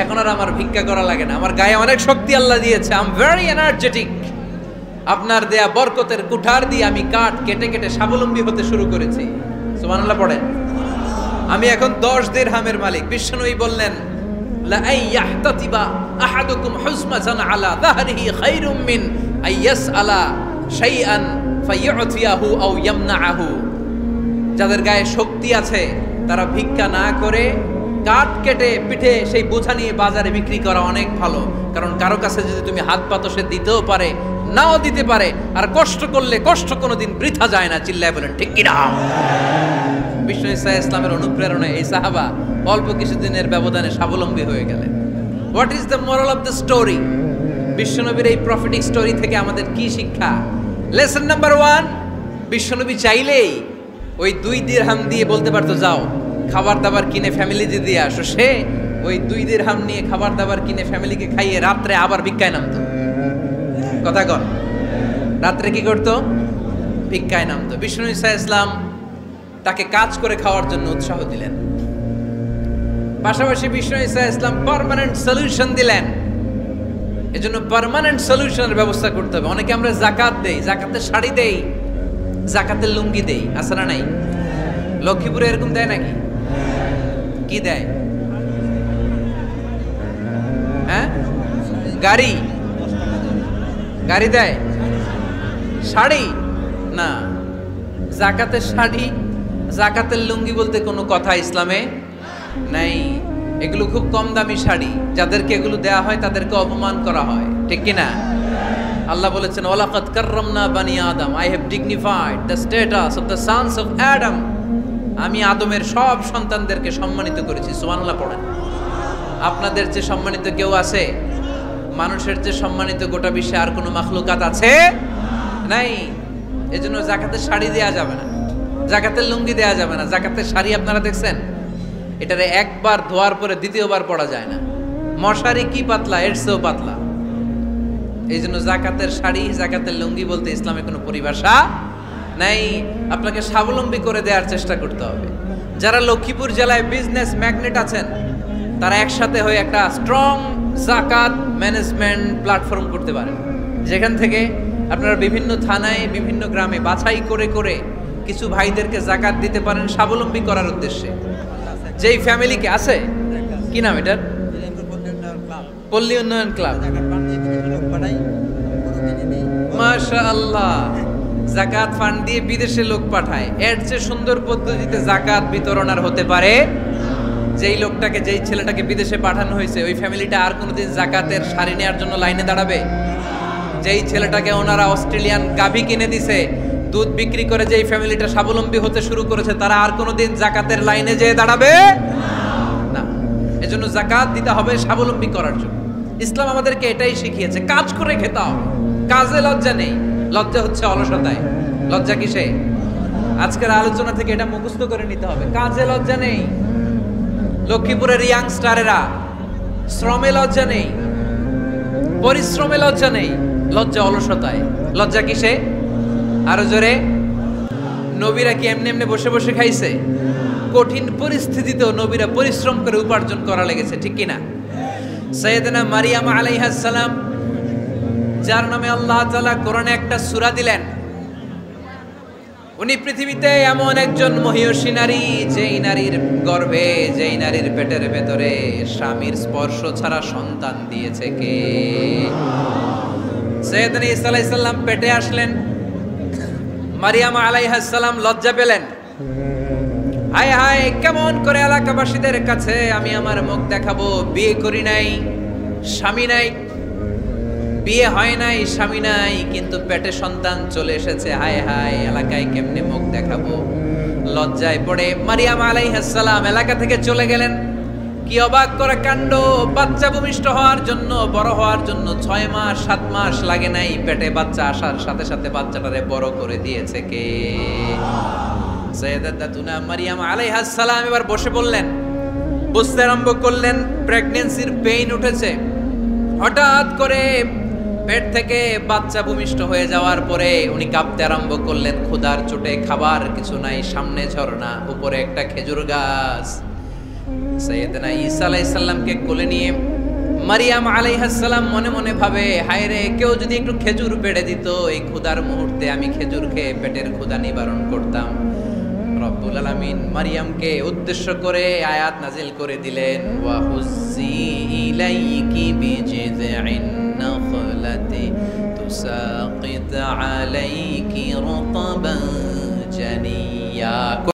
এখন আর আমার ভিক্ষা করা লাগে না, আমার গায়ে অনেক শক্তি আল্লাহ দিয়েছে, আই এম ভেরি এনার্জেটিক, আপনার দেয়া বরকতের কুঠার দিয়ে আমি কাঠ কেটে কেটে স্বাবলম্বী হতে শুরু করেছি। সুবহানাল্লাহ পড়েন। আমি এখন 10 দিরহামের মালিক। বিশ্বনবী বললেন, লা আইয়াহতাতিবা আহাদুকুম হুজমাতান আলা যাহরিহি খায়রুম মিন আইয়াসআলা শাইআন ফায়ু'তিয়াহু আও ইয়ামনাহু, যাদের গায়ে শক্তি আছে তারা ভিক্ষা না করে কাঠ কেটে পিঠে সেই বোঝা নিয়ে বাজারে বিক্রি করা অনেক ভালো, কারণ কারো কাছে যদি তুমি হাত পাতো সে দিতেও পারে নাও দিতে পারে, আর কষ্ট করলে কষ্ট কোনোদিন বৃথা যায় না। চিল্লায় বলেন ঠিক কিনা? বিষ্ণু ইসা ইসলামের অনুপ্রেরণায় এই সাহাবা অল্প কিছুদিনের ব্যবধানে স্বাবলম্বী হয়ে গেলেন। What is the moral of the story? বিশ্বনবীর এই প্রফিটিক স্টোরি থেকে আমাদের কি শিক্ষা? লেসন নাম্বার 1, বিশ্বনবী চাইলেই ওই 2 দিরহাম দিয়ে বলতে পারতো, যাও খাবার দাবার কিনে ফ্যামিলিতে দিয়ে আসো। সে ওই 2 দিরহাম নিয়ে খাবার দাবার কিনে ফ্যামিলিকে খাইয়ে রাত্রে আবার ভিক্ষায় নামতো। কথা কন, রাত্রে কি করতো? ভিক্ষায় নামতো। বিষ্ণু ইসা ইসলাম তাকে কাজ করে খাওয়ার জন্য উৎসাহ দিলেন। পাশাপাশি বিষ্ণু ইসা ইসলাম পার্মানেন্ট সলিউশন দিলেন। এজন্য পার্মানেন্ট সলিউশনের ব্যবস্থা করতে হবে। অনেকে আমরা যাকাত দেই, জাকাতের শাড়ি দেই, জাকাতের লুঙ্গি দেই, আছে না নাই? লক্ষ্মীপুরে এরকম দেয় নাকি? কি দেয়? হ্যাঁ, গাড়ি গাড়ি দেয়, শাড়ি না। জাকাতের শাড়ি, জাকাতের লুঙ্গি বলতে কোনো কথা ইসলামে নাই। এগুলো খুব কম দামি শাড়ি, যাদেরকে এগুলো দেয়া হয় তাদেরকে অপমান করা হয়, ঠিক কিনা? আল্লাহ বলেছেন, ওয়ালাকাদ কাররামনা বানি আদম, I have dignified the status of the sons of Adam, আমি আদমের সব সন্তানদেরকে সম্মানিত করেছি। সুবহানাল্লাহ পড়েন। আপনাদের যে সম্মানিত কেউ আছে? মানুষের যে সম্মানিত গোটা বিশ্বে আর কোনো মাখলুকাত আছে? নাই। এজন্য জাকাতের শাড়ি দেয়া যাবে না, জাকাতের লুঙ্গি দেয়া যাবে না। জাকাতের শাড়ি আপনারা দেখছেন? এটারে একবার ধোয়ার পরে দ্বিতীয়বার পরা যায় না। মশারি কি পাতলা, এর চেয়েও পাতলা। এই জন্য জাকাতের শাড়ি, জাকাতের লুঙ্গি বলতে ইসলামে কোনো পরিভাষা নাই। আপনাকে স্বাবলম্বী করে দেওয়ার চেষ্টা করতে হবে। যারা লক্ষ্মীপুর জেলায় বিজনেস ম্যাগনেট আছেন, তারা একসাথে হয়ে একটা স্ট্রং জাকাত ম্যানেজমেন্ট প্ল্যাটফর্ম করতে পারেন, যেখান থেকে আপনারা বিভিন্ন থানায়, বিভিন্ন গ্রামে বাছাই করে করে কিছু ভাইদেরকে জাকাত দিতে পারেন স্বাবলম্বী করার উদ্দেশ্যে। যেই ফ্যামিলিকে আছে, কি নাম এটার? পল্লী উন্নয়ন ক্লাব। মাশাআল্লাহ, জাকাত ফান্ড দিয়ে বিদেশে লোক পাঠায়। এর চেয়ে সুন্দর পদ্ধতিতে জাকাত বিতরণ আর হতে পারে? যেই লোকটাকে, যেই ছেলেটাকে বিদেশে পাঠানো হয়েছে, ওই ফ্যামিলিটা আর কোনোদিন জাকাতের শাড়ি নেওয়ার জন্য লাইনে দাঁড়াবে? যেই ছেলেটাকে ওনারা অস্ট্রেলিয়ান গাভী কিনে দিছে, দুধ বিক্রি করে যেই ফ্যামিলিটা স্বাবলম্বী হতে শুরু করেছে, তারা আর কোনোদিন জাকাতের লাইনে যেয়ে দাঁড়াবে না। এজন্য জাকাত দিতে হবে স্বাবলম্বী করার জন্য। ইসলাম আমাদেরকে এটাই শিখিয়েছে, কাজ করে খেতে হবে। কাজে লজ্জা নেই, লজ্জা হচ্ছে অলসতায়। লজ্জা কিসে? আজকের আলোচনা থেকে এটা মুখস্থ করে নিতে হবে। কাজে লজ্জা নেই, লক্ষ্মীপুরের ইয়াংস্টারেরা শ্রমে লজ্জা নেই, পরিশ্রমে লজ্জা নেই, লজ্জা অলসতায়। লজ্জা কিসে? আরো জোরে। নবীরা কি এমনি এমনি বসে বসে খাইছে? কঠিন পরিস্থিতিতেও নবীরা পরিশ্রম করে উপার্জন করা লেগেছে, ঠিক কিনা? সাইয়েদনা মারিয়াম আলাইহিস সালাম, যার নামে আল্লাহ তাআলা কোরআনে একটা সূরা দিলেন, উনি পৃথিবীতে এমন একজন মহিয়সী নারী, যেই নারীর গর্ভে, যেই নারীর পেটের ভেতরে স্বামীর স্পর্শ ছাড়া সন্তান দিয়েছে কে? সাইয়েদনা ঈসা আলাইহিস সালাম পেটে আসলেন, মারিয়াম আলাইহিস সালাম লজ্জা পেলেন। হায় হায়, কেমন করে এলাকাবাসীদের কাছে আমি আমার মুখ দেখাবো? বিয়ে করি নাই, স্বামী নাই, বিয়ে হয় নাই, স্বামী নাই, কিন্তু পেটে সন্তান চলে এসেছে। হায় হায়, এলাকায় কেমনে মুখ দেখাবো? লজ্জায় পড়ে মারিয়াম আলাইহিস সালাম এলাকা থেকে চলে গেলেন। কি অবাক করা কাণ্ড! বাচ্চা ভূমিষ্ঠ হওয়ার জন্য, বড় হওয়ার জন্য 6 মাস 7 মাস লাগে নাই, পেটে বাচ্চা আসার সাথে সাথে বাচ্চাটারে বড় করে দিয়েছে কে? সাইয়েদাতুনা মারিয়াম আলাইহিস সালাম এবার বসে বললেন, বুঝতে আরম্ভ করলেন প্রেগন্যান্সির পেইন উঠেছে। হঠাৎ করে পেট থেকে বাচ্চা ভূমিষ্ঠ হয়ে যাওয়ার পরে উনি কাঁপতে আরম্ভ করলেন। ক্ষুধার চোটে খাবার কিছু নাই, সামনে ঝর্ণা, উপরে একটা খেজুর গাছ। সাইয়েদনা ঈসা আলাইহিস সালামকে কোলে নিয়ে মারিয়াম আলাইহিস সালাম মনে মনে ভাবে, হায় রে, কেউ যদি একটু খেজুর পেড়ে দিত, এই ক্ষুধার মুহূর্তে আমি খেজুর খেয়ে পেটের ক্ষুধা নিবারণ করতাম। রব্বুল আলামিন মারিয়ামকে উদ্দেশ্য করে আয়াত নাজিল করে দিলেন, ওয়া হুজ্জি ইলাইকি বিজিযইন নাখলাতি তুসাকিত আলাইকি